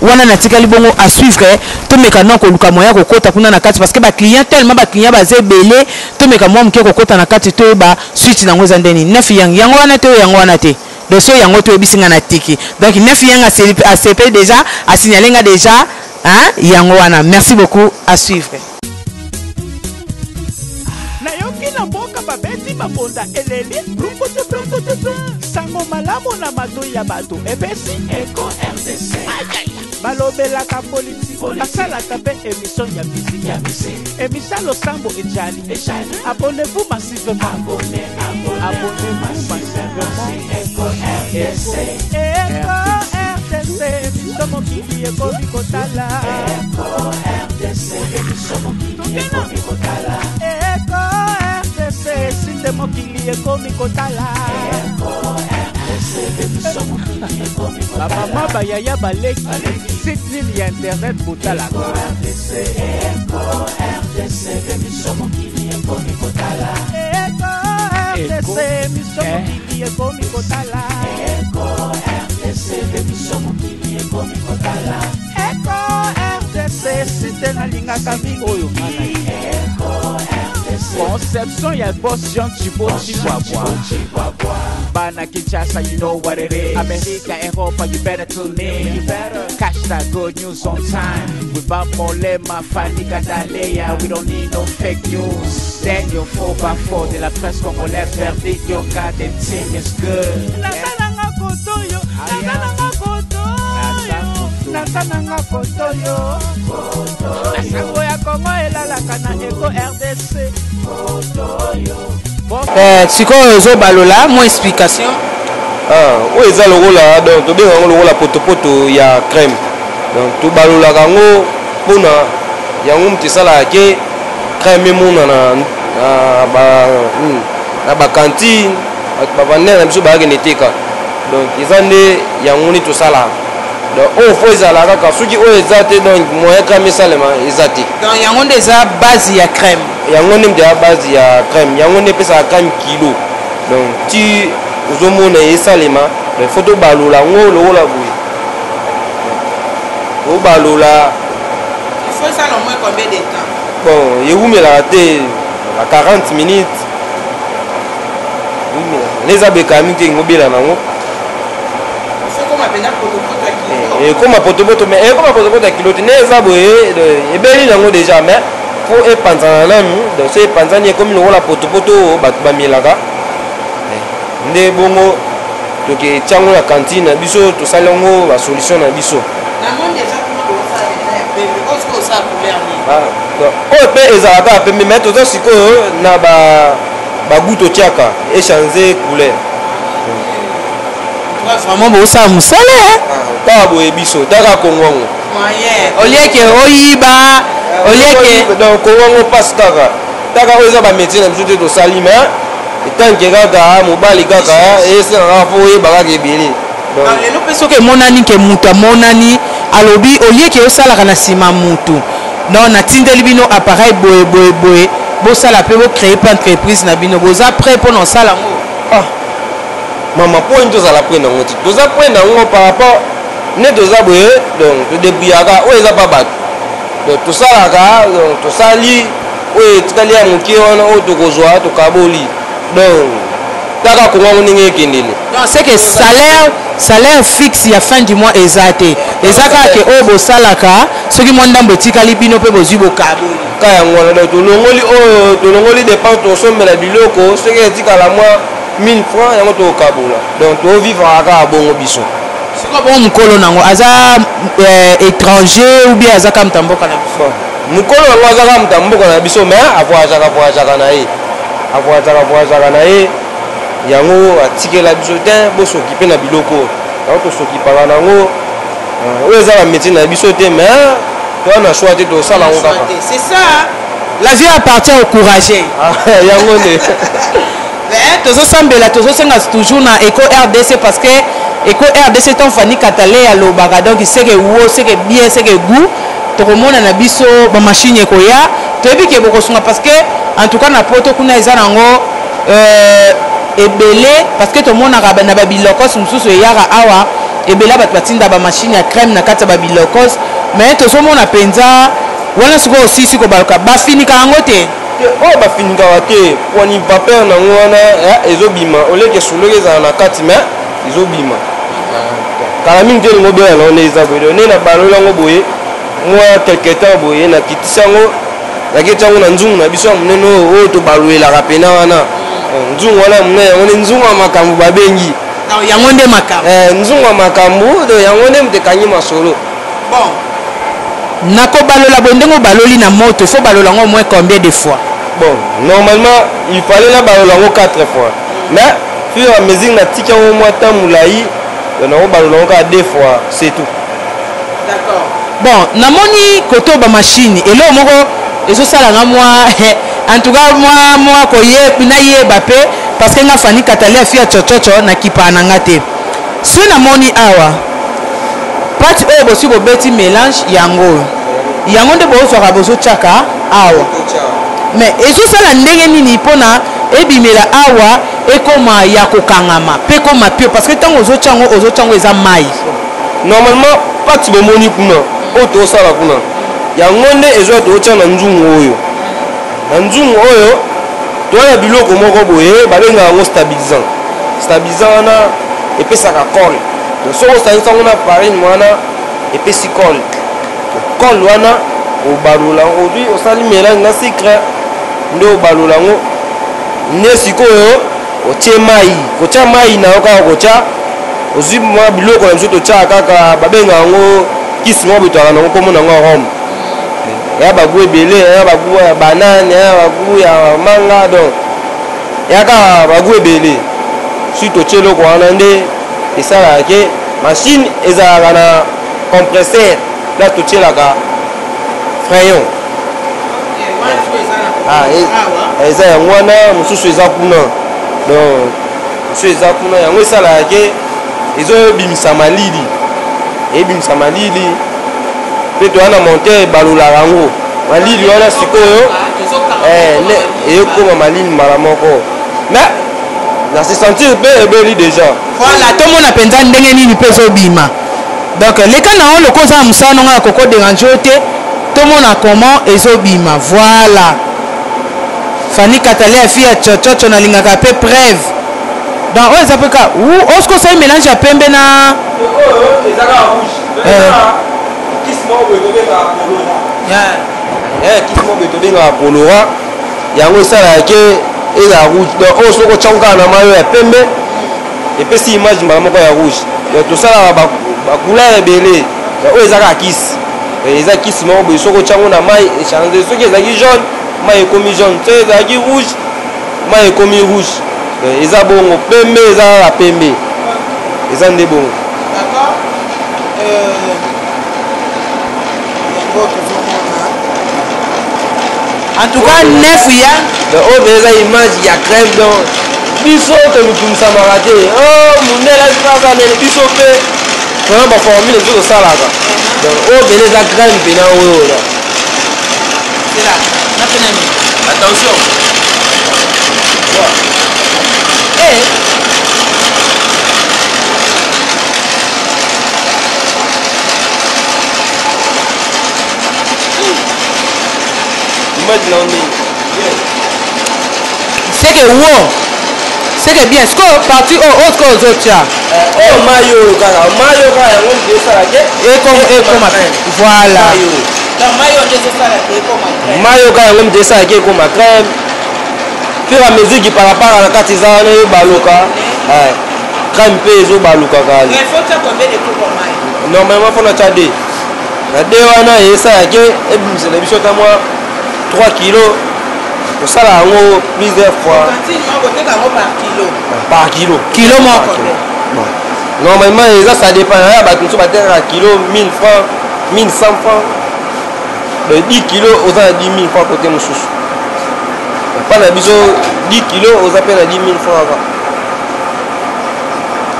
wana natikali bongo à suivre to meka non ko luka moya ko kota kuna na kati parce que ba client tellement ba client baze belé to meka mo mke ko kota na kati to ba suite nango za ndeni 9 yango wana te yango wana te de so yango to ebisinga na tiki donc 9 yang a CP déjà a signalé nga déjà yango wana. Merci beaucoup, à suivre. na mboka babeti bakonda eleli sango malamu na mato ya bato epesi Eco RDC balobelaka politiki basalaka mpe émission ya misiki émission losambo ejali abonnez-vous massivement abonnez-vous massivement Eco RDC émission mokili ekomi kotala Eco RDC émission mokili ekomi kotala Eco RDC s'il te mokili ekomi kotala bamama bayaya baleki site nini ya internet botalaka RDC miso mokili ekomi kotala Eko RDC site nalingaka mingi oyo conception ya boss Jean Chibo Chihuahua Bana Kinshasa, you know what it is. America, Europa, you better tune in. You better catch that good news on time. Without Molema, Fanny Kadaleya, we don't need no fake news. Daniel 4x4 de la presse congolaise, verdict, your goddamn team is good. Nasananga kotoyo, nasananga kotoyo, nasananga kotoyo. Nasango ya Kongo elalaka na Eko RDC. Sikoyo zo balola, mo explication. Oui, ça le rôle là, donc tu bien le rôle poto ya crème. Donc tu balola kango pona ya ngumti sala ke crème mona na ba cantine, ba vendre na biso ba geneteka. Donc izande ya ngoni to sala. Donc on faut ça là ka suki o ezate donc moyen crème salema ezate. Donc yango déjà base ya crème. Yango nem déjà base ya crème. Yango ne pesa crème kilo. Donc tu ozomona esalema le photo balola ngo lo la boui. O balola il faut ça au moins combien de temps? Bon, il vous la raté à 40 minutes. Les abekami te ngobela nango. C'est comme appena potopoto kilo. Et comme potopoto mais comme potopoto kilo ne za boye e beli nango déjà mais faut e panzana na mi donc c'est panzani comme lo la potopoto ba milaka. Nde bongo to ke chango la cantine biso to salongo la solution na biso. Na monde déjà comment on ça ya pembe parce que ça couvert ni. Ah, donc o pe ezalaka pembe mais to siko na ba guto tiaka échanger couleur. Vraiment beau ça musala hein. Ta boye biso taka kongongo. Moyen. Au lieu que oyiba, au lieu que donc kongongo passe taka oza ba métier na biso to salima. Tant que kaka mobali kaka ese na fo yebaka kebele. Donc lelo peso ke monani ke muta monani alobi au lieu que osala kana sima mutu. Non na tindeli bino appareil boye bo sala pe bo créer pas entreprise na bino boza prêt pour non sala ngo. Ah. Mama point to sala point ngo ti. Doza point ngo par rapport ne doza boye donc to débrouillaka o eza pas bat. Donc to sala ka donc to sali o etikali ya muki wana o to kozwa to kaboli. Donc taka kongo ninge kendele. Donc c'est que salaire fixe ya fin du mois ezate. Ezaka ke o bo salaka soki mondambo etikali bino pe bozwi bo kaboli. Kaya ngwana donc to longoli dépense to sombela biloko soki etikala moi 1000 francs yango to kabola. Donc to vivre aka bongo biso. Siko bon mukolo nango aza étranger ou bien azaka mtamboka na biso. Mukolo nango azaka mtamboka na biso mais avoyaka na ye. Avoyaka na ye. Yango atikela biso te bo s'occuper na biloko. Donc to s'occupera nango. O ezala métier na biso te mais to na choix te to sala ngo kaka. C'est ça. La vie appartient au courageux. Yango ne. Tozo sambela tozo senga toujours na Eko RDC parce que Eko RDC ton fani katale ya lobaka donc c'est que wo c'est que bien c'est que goût to komona na biso ba machine ekoya to ebi ke boko sunga parce que en tout cas na poto kuna eza nango ebele parce que to mona ka na ba bilokos mususu yara awa ebela bat batinda ba machine ya crème na kata ba bilokos mais to so mona penza wana siko aussi siko baloka ba fini ka ngo te. Oh ba fininga wate wani vapeur na ngwana ezobima oleke suleke za na kati mais ezobima kala mingi te ngobe na on eza boye ne na balola ngoboye moi quelque temps boye na kitisango na kitango na nzungu na biso muneno o to baloela rapena wana nzungu wana munene yango nzungu makambu babengi yango nde makambu nzungu makambu do yango nde mtekanyi masolo. Bon nako balola bondengo baloli na moto faut balola ngo moins combien de fois? Bon normalement il fallait la balola ngo 4 fois mais fur et à mesure na tika au moins temps moulai na balola ngo 2 fois c'est tout. D'accord. Bon namoni koto ba machine elo moko ezo sala nga moi En tout cas, moi, parce que nga Fanny Katali a fait chochocho na kipa nangate. Si na moni awa, pati o bosi bo beti mélange yango. Yango de bo so rabozo chaka awa. Mais ezo sala ndenge nini pona ebimela awa ekoma ya kokangama pe koma pio parce que tango ozo chango eza mai. Normalement pati bo moni kuna o to sala kuna. Yango nde ezo to chana nzungu oyo. Nzungu oyo toya biloko moko boye babenga yango stabilisant. Stabilisant na epesaka colle. Donc so stabilisant na farine mwana epesi colle. Colle wana o balula aujourd'hui o sali mélange na sucre ndo o balula ngo ne sikoyo o tie mai ko tia mai na oka ko tia ozwi mwa biloko na msoto tia kaka babenga yango kisimo bitwala na ko mona ngo Rome. Ya bagu ebele ya bagu ya banane ya bagu ya manga donc ya ka bagu ebele suite tshelo ko wana nde esala ke machine ezala na compresseur là to tshela crayon eza yango wana mosusu eza kuna donc mosusu eza kuna yango esala ke ezobimisa malili ebimisa malili pe to wana monter balula yango malili wana sikoyo ekoma malili mbala moko mais na se sentir pe ebeli déjà voilà tout monde apenza ndenge nini pe ezobima donc leka na on le koza musano nga koko déranger te tout monde a comment ezobima voilà Fanny Katali a fait chochocho na lingaka pe preuve donc on ça peut ka ou osko ça mélange à pembe na ezaka rouge kismo betobeka colora kismo betobeka colora yango esala ke eza rouge donc o soko tshanga na mayo ya pembe epesi image mbala moko ya rouge donc tosala ba couleur ebele o ezaka kisi eza kisi moko boye soko tshanga na mai echange soki ezaki jaune mai ekomi jaune soki ezalaki rouge mai ekomi rouge eza bongo pembe eza la pembe eza nde bongo. D'accord. En tout cas, neuf ya. Oh, mais là, image, il y a crème donc. Biso, que nous pouvons s'en rater. Oh, mon nez, là, ça, les biso, fait. Vraiment, ma formule, les autres, ça, là. Donc, oh, mais les crème, puis là, oh, là. C'est là. Attention. Eh. C'est que wow, c'est que bien. Ce qu'on parti au autre cause autre ça. Oh mayo kaka on dit ça là et comme voilà. Donc mayo on dit ça là comme mayo kaka on dit ça là comme crème. Fur et à mesure qui par rapport à la katizana baloka. Crème peso baloka kaka. Il faut ça combien de coups pour mayo? Normalement faut na tchade. Na de wana esa yake ebimisa na biso ta moi 3 kilos. Pour ça là on plusieurs fois. Par kilo. Kilo moi. Normalement ça dépend. Tu vas à kilo 1000 francs, 1100 francs. De 10 kilos aux 10 000 francs côté nous sous. Pas la biso 10 kilos aux appels à 10 000 francs.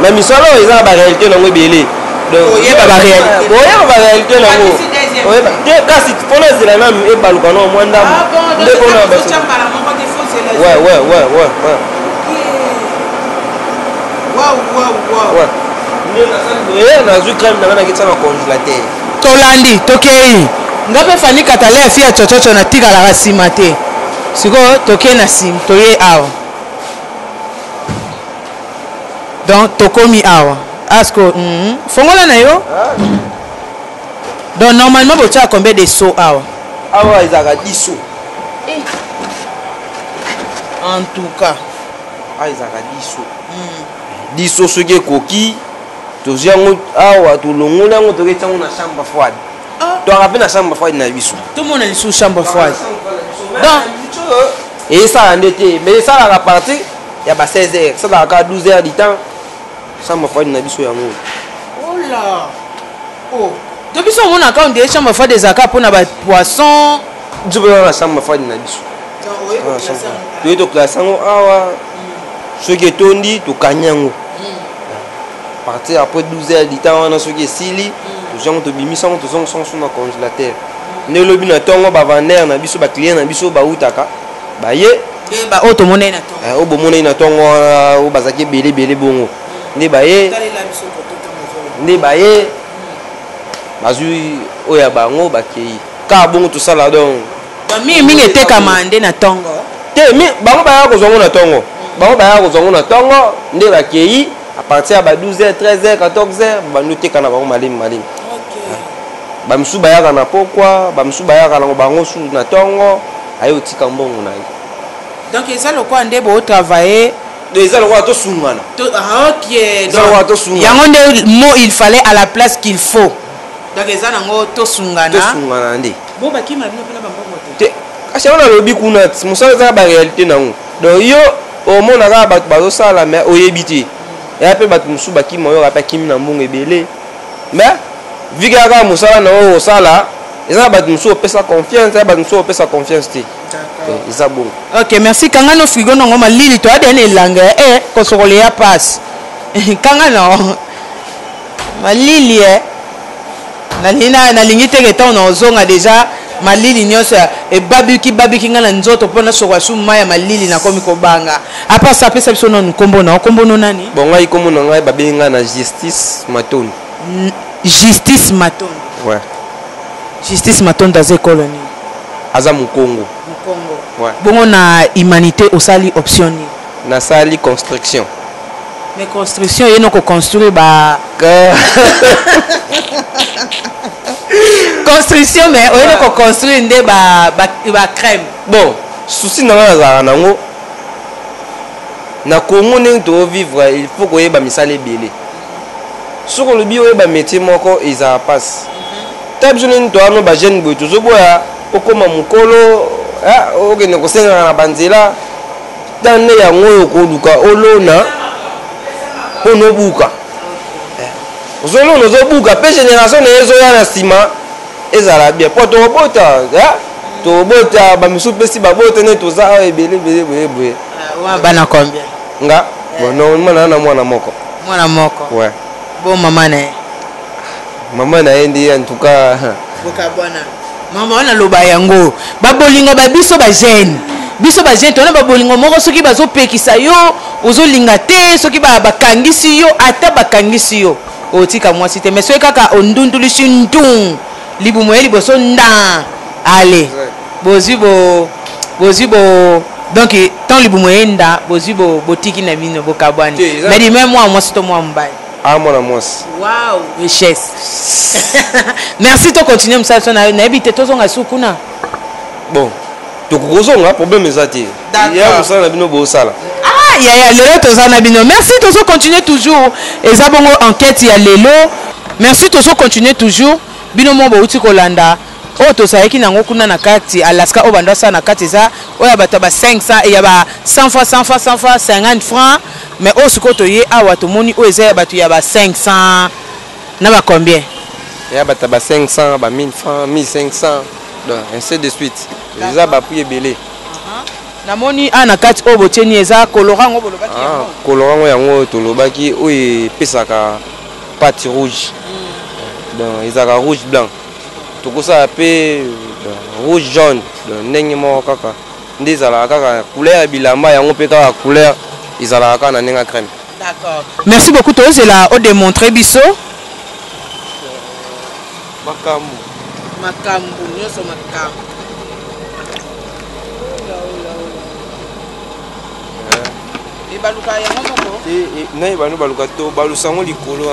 Mais misalo ils ont la réalité dans le belé. Donc il y a la réalité. Oui, il y a la réalité là. Oui, quand si pour les c'est la même et balcon moins d'âme. Ouais. Wow. On a vu crème dans la congélateur. Tolandi, tokei. Ngape Fanny Katali a fait chochocho na tika la rasimate. Siko toke na sim, toye awa. Donc tokomi awa. Asko, fongola na yo? Donc normalement vous avez combien de seaux awa? Awa ils ont 10 seaux. En tout cas. Ah ils ont 10 seaux. 10 seaux ce qui est coquille. Tu viens awa tu longola on te retient na chambre froide. Tu as rappelé la chambre froide na biso. Tout le monde est sous chambre froide. Donc et ça en été, mais ça la partie il y a 16 heures, ça la 12 heures du temps. Chambre froide na biso yango. Oh là. Oh. Depuis son on a quand des chambres froides des acas pour na poisson. Tu peux la chambre froide na biso. toye toklase yango awa soki etondi tokani yango partir après 12 heures du temps wana soki esili tozango tobimisa yango tozongo sango na congélateur nde elobi na ntongo bavandere na biso baclient na biso bautaka baye oyo tomonai na oyo bomonai na ntongo wana oyo bazalaki ebele bongo nde baye bazwi oyo ya bango bakei kaka bongo tosala donc mingi etekama nde na ntongo te bango bayaka kozwango na ntongo nde bakei à partir ya ba 12h 13h 14h bando teka na bango malemi bamisu bayaka na pokwa bamisu bayaka na bango su na ntongo aye otika mbongo na ye donc eza lokwa nde botravaille eza lokwa tosungana yango nde mo il fallait à la place qu'il faut donc eza nango tosungana nde bobakima bino mpena bambongo te kasi yango nalobi kuna mosala ezaka baréalité nango donc yo omonaka bato bazosala mais oyebi te eya mpe bato mosusu bakima oyo ape akimi na mbongo ebele mais viki kaka mosala na oyo osala eza na bato mosusu opesa confiance ya bato mosusu opesa confiance te eza bongo. Ok, merci. Kanga no frigo no ngoma lili to adene elanga kosokole ya passe kanga no malili nalingi teke ta na ozonga deja malili nyonso babiki nga na nzoto mpona sokwa su maya malili na komi kobanga apa sa pesa biso no nkombo na kombo no nani bon ngai kombo na ngai babengi nga na Justice Matoni. Justice Matoni. Ouais. Justice Matoni daze koloni aza Mukongo. Ouais. Bongo na humanité osali option ni na sali construction. Mais construction yeno ko construire ba construction mais oyeno ko construire nde ba crème. Bon, souci na nga nango na Congo ne to vivre il faut ko yeba misala ebele. Soko lobi oyeba métier moko eza passe. Tabjone to ano ba jeune boy tozo boya okoma mukolo okende kosenga na banzela tane yango oyo koluka olona pono buka ozolona ozobuka pe génération na ezoya na nsima ezala bien po tobota bamisu pesi babota ne toza awa ebele boye bana combien nga bon mwana na mwana moko ouais bon mama na ye ndi en tout cas boka bwana mama wana loba yango babolingo babiso ba jeune tona babolingo moko soki bazopekisa yo ozolinga te soki bakangisi yo ata bakangisi yo otika mwasi te mais soki kaka ondundulisi ndung libumo ye liboso nda ale bozwi bo donc tant libumo ye nda bozwi botiki na bino bokabwani mais di même moi mwasi to mwa mobali mwana mwasi. Wow, richesse. Merci to continuer msala na ebite tozonga sukuna. Bon, tokozonga problème ezati. Ya msala na bino bo sala. Ya lelo tozana bino. Merci tozo continuer toujours. Eza bongo enquête ya lelo. Merci tozo continuer toujours. Bino mo bo uti kolanda. O to saiki nango kuna na kati Alaska obanda sa na kati za oya bata ba 500 et ya ba 100 fois 50 francs. Mais au sukoto ye awa to moni o eza batu ya ba 500 na ba combien ya bata ba 500 ba 1000 francs 1500 donc ainsi de suite eza ba prix ebele na moni ana kati o boteni eza colorango bolobaki colorango yango to lobaki o epesaka pâte rouge donc ezaka rouge blanc to kosa pe rouge jaune donc ndenge mo kaka ndezala kaka couleur bilamba yango pe kaka couleur izalaka na nenga crème. D'accord. Merci beaucoup to zela o démontrer biso. Makambu nyoso makambu. E baluka yango moko. Na banu baluka to balusango likolo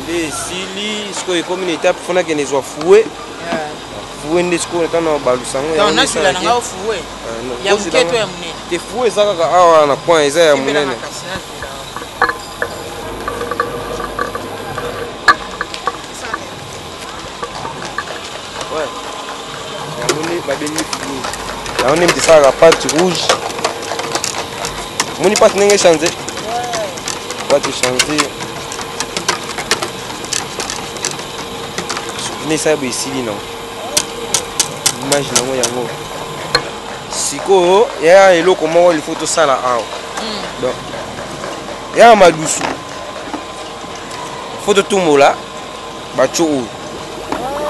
nde sili sko e comme une étape fona que ne soit foué. Foué nde sko tana balusango ya. Na sila nga foué. Ya mketo ya munene. Te foué saka ka awa na point eza ya munene. Ouais. Ya munene babeli foué. Ya munene mtisaka pâte rouge. Moni pâte nenge changer. Ouais. Pâte changer. journée ça boye esili non image nango yango sikoyo ya eloko moko il faut tosala awa donc ya madusu faut totumbola bacho oyo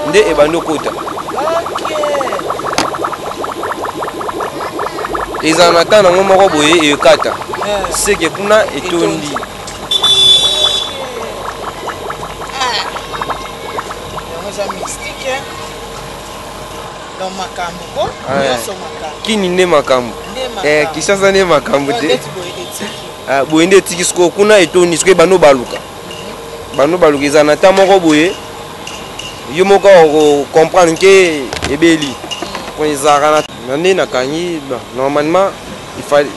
nde ebandi okota ezala na ntan nango moko boye ekata seke kuna etondi kini nde makambo kisasa nde makambo te boye nde etiki sikoyo kuna etondi sikoyo bano baluka eza na ntan moko boye yo moko comprendre ke ebeli ezalaka na nde nakangi normalement il fallait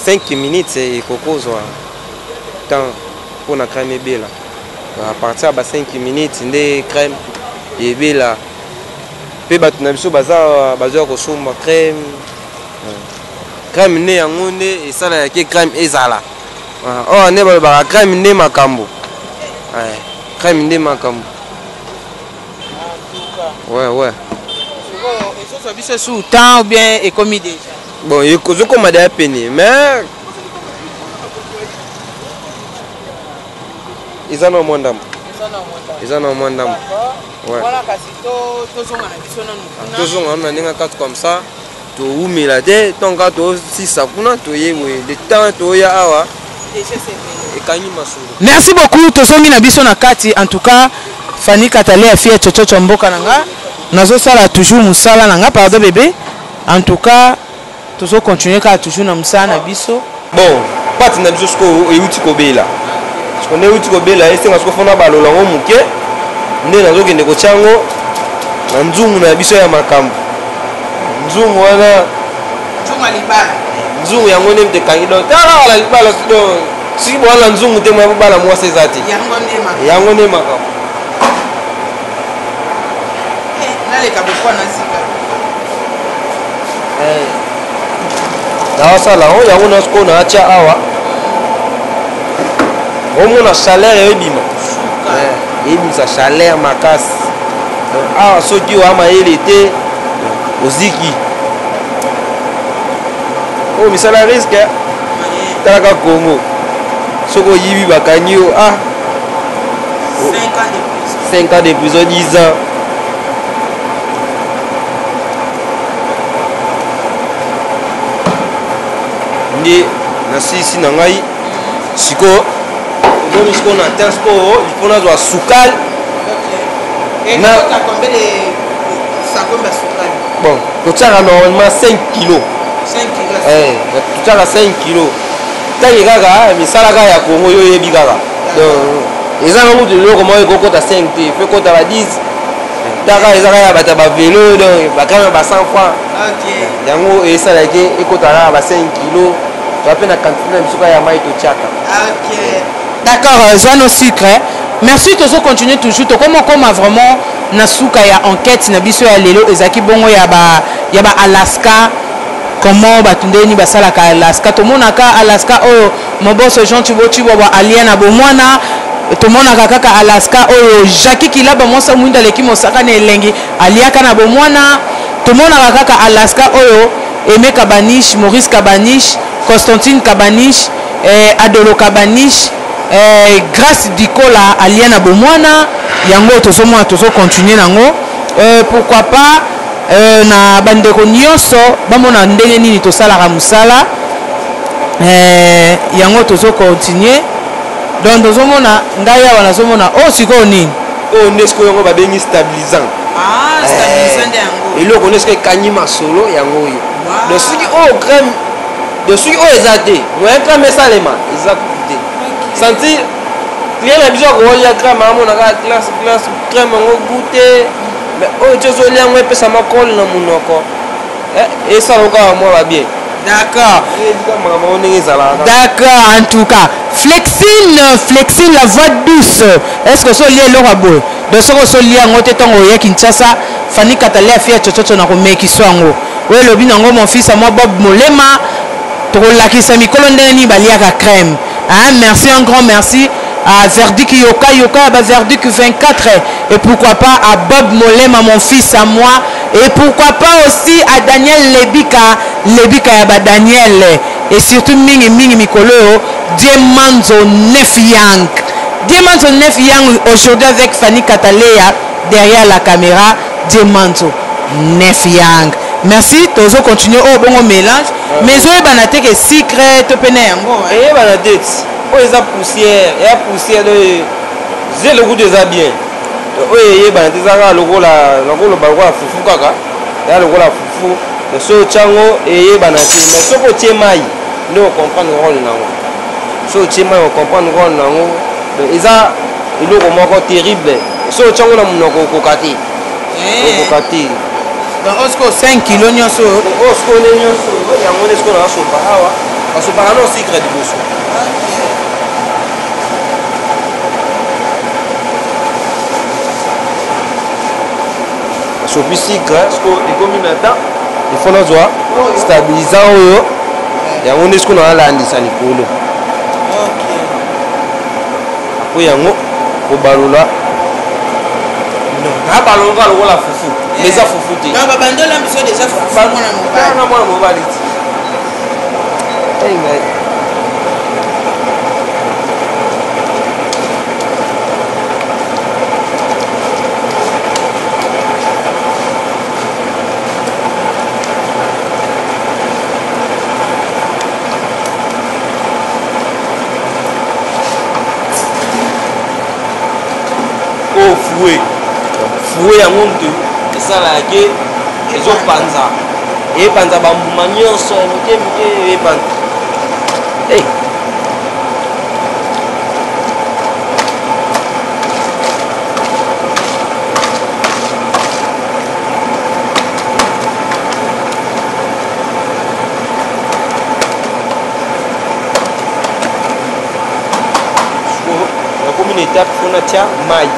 5 minutes ekokozwa temps mpona crème ebela à partir ya 5 minutes nde crème ebela mpe bato na biso bazwa kosomba crème nde yango nde esalaka crème ezala oyo nde balobaka crème nde makambo nde makambo ouais biso sous temps ou bien ekomi déjà bon ekozokoma deya pene mais eza na mwa ndambo tozonga na ndenge kati comme ça toumela te ntonga tosisa kuna toye boye le temps toya awa ekangi masolo. Merci beaucoup tozongi na biso na kati en tout cas Fanny Katale a fait chochocho mboka nanga nazo sala toujours musala nanga pardon bébé en tout cas tozo continuer ka toujours na musala na biso bon pati na biso sko euti kobela sko ne euti kobela esenga sko fona balola ngo muke nde nazo kende ko chango na nzungu na biso ya makambo nzungu wana nzungu yango nde mtekangi do tala la libala sido si bwana nzungu te mwa bala mwasa ezati yango nde makambo nawasala oyo yango nasiko naatya awa omona chaleur ebima ebimisa chaleur makasi awa soki oya mayele te oziki oyo misala riske talaka Congo soki oyibi bakangi yo 5 ans de prison 10 ans nde nasilisi na ngai sikoyo ozomi sikoyo na te sikoyo ilfo nazwa sukali bon totiaka normalement 5 kilo totiaka 5 kilo ntangi kaka misala kaka ya Congo yo oyebi kaka eza na mutu eloko moko ekokota 5 te fe kota ba 10 taka eza kaka ya bato ya bavelo donc bakama ba 100 francs yango esalaki ekotaka ba 5 kilo toape na quantité na biso kaka ya mai totiaka. D'accord, Jeanne au sucre. Merci tozo continuer toujours to comment vraiment na suka ya enquête na biso ya lelo ezaki bongo ya ba Alaska comment batundeni basalaka Alaska to monaka Alaska oyo moboso Jean Chibo wa alien na bomwana to monaka kaka Alaska oyo Jackie Kilaba mosa mwinda leki mosaka na elengi aliaka na bomwana to monaka kaka Alaska oyo Aimé Kabanish, Maurice Kabanish, Constantine Kabanish, Adolo Kabanish, Grâce Dikola Aliana Bomwana, yango tozomona tozo continuer nango. Pourquoi pas na bandeko nyonso bamona ndenge nini tosalaka musala. Yango tozo continuer. Donc tozomona ndaya wana tozomona siko nini? Nesko yango babengi stabilisant. Stabilisant yango. Eloko nesko kanyi masolo yango yo. De soki crème de soki ezate moyen crème esalema eza coûté senti rien na biso kolia crème amona ka classe crème ngo goûter mais tozoli yango epesa makolo na munoko esala ka moi va bien. D'accord. D'accord, en tout cas. Flexine la voix douce. Est-ce que ce lien est le beau? De ce que ce lien est en train Kinshasa, Fanny Katale a fait tchocho na komé qui soit en haut. Oui, le bin en mon fils à moi Bob Molema. Pour la qui s'est mis colonne ni baliaka crème. Hein, merci, un grand merci. à Verdict Yoka, à Verdict 24, et pourquoi pas à Bob Molema, mon fils à moi, et pourquoi pas aussi à Daniel Lebika Yaba Daniel, et surtout Mingi Mikolo, Diemanzo Nef Yang. Diemanzo Nef Yang, aujourd'hui avec Fanny Katalea, derrière la caméra, Diemanzo Nef Yang. Merci, toujours continuer au bon mélange, mais je vais banater que secret, tu peux et banater. Oh, ils ont poussière, il y a poussière de. J'ai le goût de ça bien. Oui, il y a des agas, le goût la foufou kaka. Il y a le goût la foufou. Le so chango et il y a banaté. Mais ce que tu es maï, nous on comprend le rôle nango. Ce que tu es maï, on comprend le rôle nango. Ils ont un moment terrible. Ce que chango na munoko kokati. Kokati. Donc, on 5 kilos, on se connaît, il y a un monde qui a un sopa. Parce que par là, c'est secret du bosso. Sopi secret, parce que les communes maintenant, il faut nous voir stabilisant. Il y a un monde qui a un land qui est là. Après, il y a un mot pour Balola. Non, il y a Balola, il y a la foufou. Mais ça foufou. Non, il y a déjà foufou. Oh, fouet. Fouet à mon deux. Et ça là, les autres panza. Et panza bambou nyonso, et panza. Hey. La communauté a fait un maille.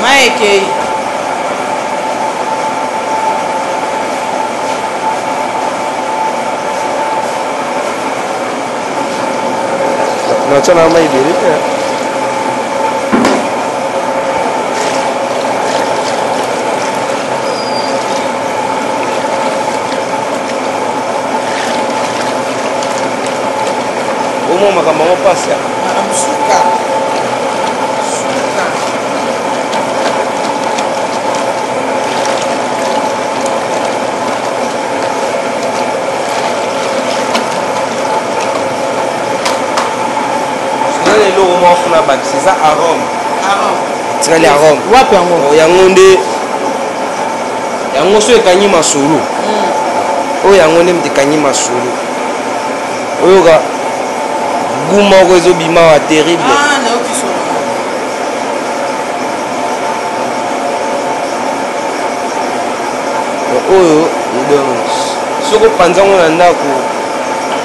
Mike. Non, tu as un maille de au moins, ma maman passe. C'est ça arôme. C'est les arômes. Il y a un monde. Il y a un monsieur qui a un masolo. Il y a un monde qui a un masolo. Il y a un goût terrible. Ce que pendant on a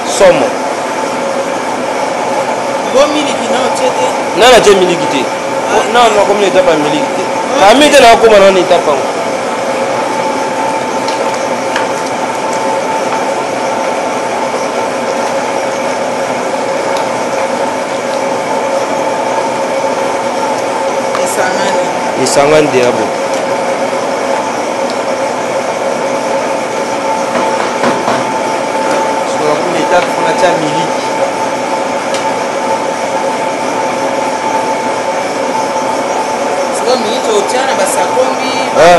somme. Non, la j'ai milité. Non, non, comme l'étape pas milité. La milité là, comme on est pas. Et ça m'a dit à bout. Sur la première étape, on a déjà milité.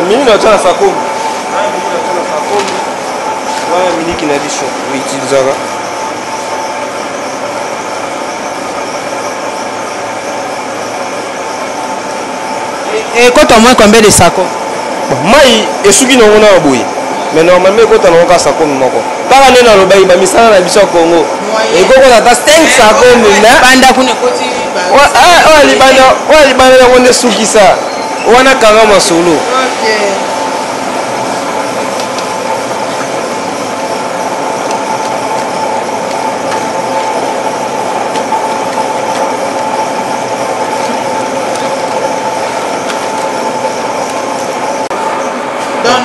Mini na tana sakomi. Mini na tana sakomi. Wana mini kinadisho uitilizaga. Et quand on moins combien de sacs? Mai esuki na ngona boye. Mais normalement quand on a ka sakomi moko. Kaka nena lo bayi ba misala na biso Congo. Et koko na ta 5 sakomi na. Banda kuna koti. Libanda na wone suki sa. Wana kanga masolo. Okay.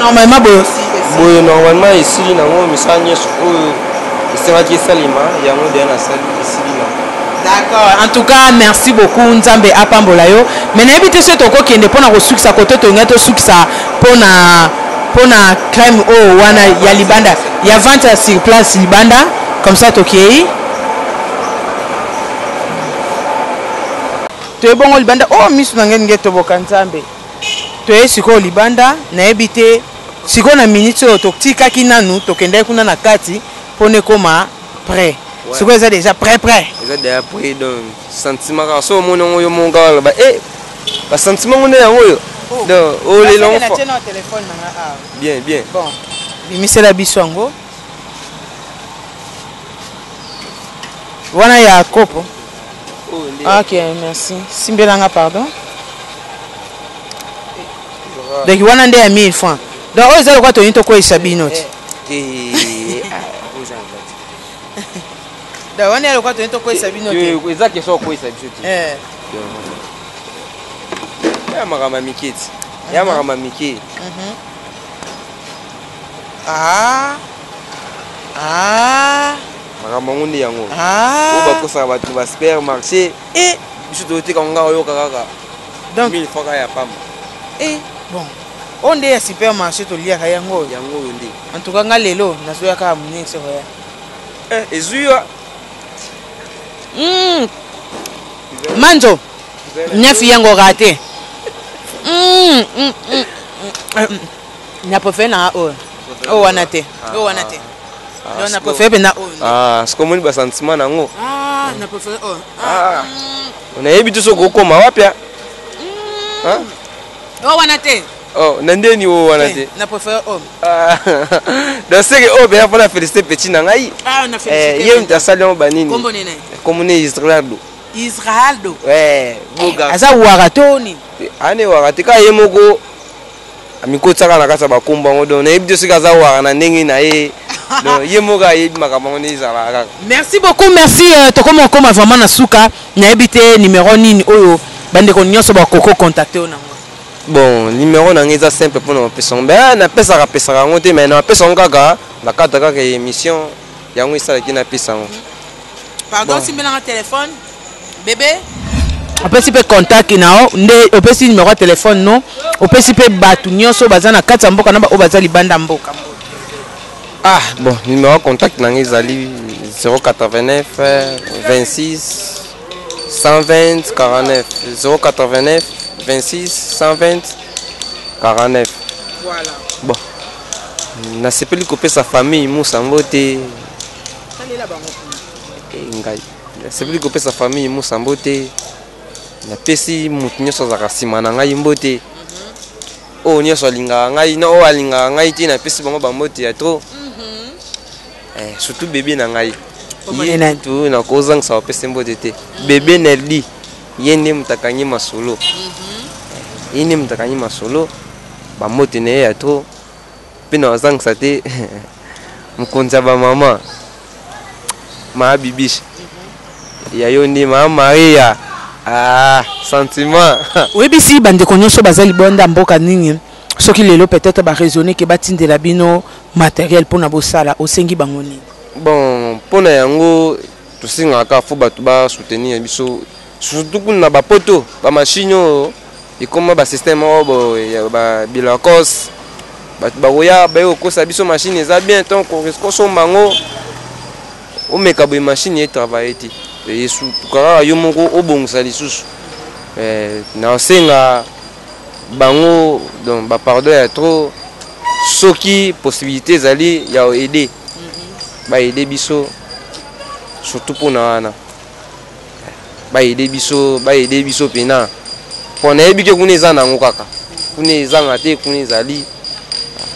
normalement boye normalement esili nango misala nyonso oyo esengaki esalema yango deya nasali esili nango. D'accord. En tout cas, merci beaucoup Nzambe apambola yo. Mais nayebi te so tokokende mpona kosukisa kote tonga tosukisa mpona crème oyo wana ya libanda ya vente sur place libanda comme ça tokei toyebongo libanda oh misu na ngai nge toboka Nzambe toye sikoyo libanda nayebi te sikoyo na minute oyo totikaki nanu tokendaki kuna na kati mpona ekoma prêt. C'est quoi ça déjà prêt? Ça déjà prêt donc sentiment car so mon yo mon gars ba ba sentiment on est en haut donc oh les longs bien bon bimise la biswango wana ya kopo. OK merci simbelanga pardon donc wana nde ya 1000 francs donc oh ça quoi to nito ko isabinote da wana yalo kwa tento kwa sabino te eza keso kwa sabino te ya magama mikiti ya magama miki magama ngundi yango o ba kosa ba tu ba supermarché biso to te kanga oyo kaka donc 1000 francs ya pamba bon on de ya supermarché to lia ka yango ndi en tout cas ngalelo nazo ya ka munene se hoya ezuya Manjo nyafi yango raté na préféré na o wana te donc na préféré na o c'est comme ba sentiment nango na préféré on a yebi so kokoma wapya o wana te nandeni o wana te na préféré o donc c'est que o bien pour féliciter petit na ngai na féliciter yem ta salon banini kombo nene kombo ne Israeldo boga aza waratoni ane warate ka yemoko amikotaka na kasa bakomba ngodo na yebi so kaza wara na ndenge na ye donc yemoka yebi makambo ne izala kaka. Merci beaucoup merci tokoma koma vraiment na suka na yebi te numéro nini oyo bande ko nyonso ba koko contacter ona. Bon numéro na ngeza simple pour na pesa ngba na pesa ngote mais na pesa ngaka na kata kaka émission yango isala kina pesa ngo. Pardon si mbela téléphone bébé on peut si peut contact nao nde on peut si numéro de téléphone non on peut si peut batu nyonso bazana kata mboka na ba obazali banda mboka. Bon numéro contact na ngezali 089 26 120 49 089 26 120 49. Voilà. Bon. Na sepeli ko pesa famille Musambote. Ngai. Na sepeli ko pesa famille Musambote. Na pesi mutu nyoso za kasima na ngai mbote. O nyoso linga ngai na o alinga ngai ti na pesi bango bambote ya trop. Surtout bébé na ngai. Yena tu na kozang sa pesa mbote te. Bébé Nelly. Yende mutakanyi masolo. Yende mutakanyi masolo. Bambote ne ya trop. Pina ozang sa te. Mkonza ba mama. Ma bibish. Ya yondi ma Maria. Sentiment. Oui bisi bande konyoso bazali bonda mboka nini. Soki lelo peut-être ba raisonner que batindela bino matériel pona bosala osengi bangoni. Bon, pona yango to singa ka fo batu ba soutenir biso surtout kuna ba poto ba machine et comme ba système ba bilakos ba oya ba yo kosa biso machine eza bien tant qu'on risque so mango o meka ba machine et travailler ti et surtout ka yo moko obongisa lisusu na senga bango donc ba pardon ya trop soki possibilité zali ya aider ba aider biso surtout pour na ba aider biso pena pona ebike kuneza nango kaka kuneza ngate kunezali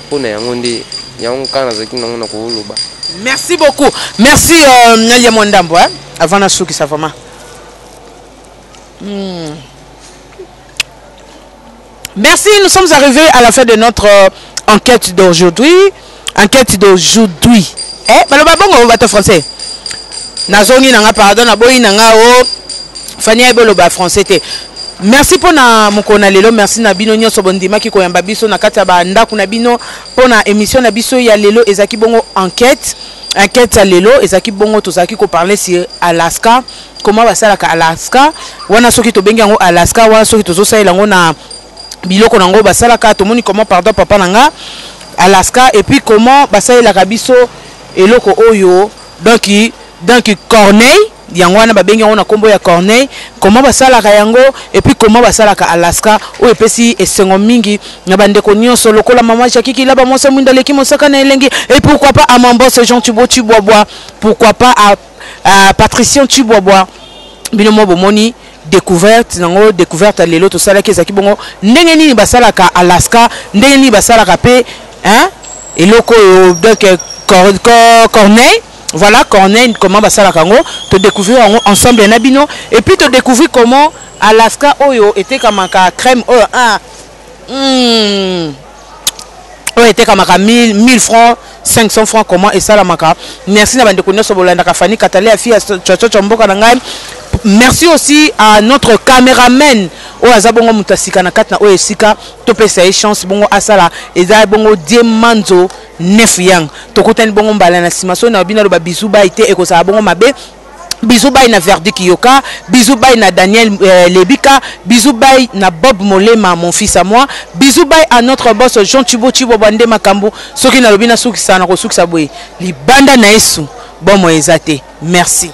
pona yango nde yango kana zaki nango na koloba. Merci beaucoup. Merci Nadia Mondambo avant na souki ça vraiment. Merci, nous sommes arrivés à la fin de notre enquête d'aujourd'hui. Baloba bongo bato français. Nazongi nanga pardon na boyi nanga o Fania boloba français te. merci pour na mokona lelo, merci na bino nyonso bondima ki koyamba biso na kati ya banda kuna bino pour na émission na biso ya lelo ezaki bongo enquête ya lelo ezaki bongo tozaki ko parler sur Alaska, comment basalaka Alaska wana soki to bengi yango Alaska wana soki tozo salela ngo na biloko nango basalaka tomoni comment pardon papa nanga Alaska et puis comment basalaka biso eloko oyo donc Corneille yango wana babengi yango na kombo ya Corneille, comment basalaka yango et puis comment basalaka Alaska oyo epesi esengo mingi na bandeko nyonso lokola mama Jackie là ba mwasa mwinda leki mosaka na elengi et pourquoi pas à Mambosse Jean Tubois, pourquoi pas à Patricien Tubois bino mo bomoni découverte nango découverte lelo to sala ke zaki bongo ndenge nini basalaka Alaska ndenge nini basalaka pe hein eloko donc Corneille. Voilà, Corneille, comment basala kango, te découvrir ensemble na bino et puis te découvrir comment Alaska oyo était comme un crème était comme 1000 francs 500 francs comment et ça la maka. Merci na bande konyo sobolanda ka Fanny Katale fille Chocho Mboka na ngai. Merci aussi à notre caméraman o azabongo mutasika na katna o esika to pesa chance bongo asala eza bongo Diemanzo 9 yang tokotani bongo mbala na simaso na bina lo ba bisu ba ite ekosa bongo mabe bisou bay na Verdi Kiyoka, bisou bay na Daniel Lebika, bisou bay na Bob Molema mon fils à moi, bisou bay à notre boss Jean Tubo Bande Makambo soki na lobina soki sana ko soki sabwe libanda na Yesu bon mo ezate merci.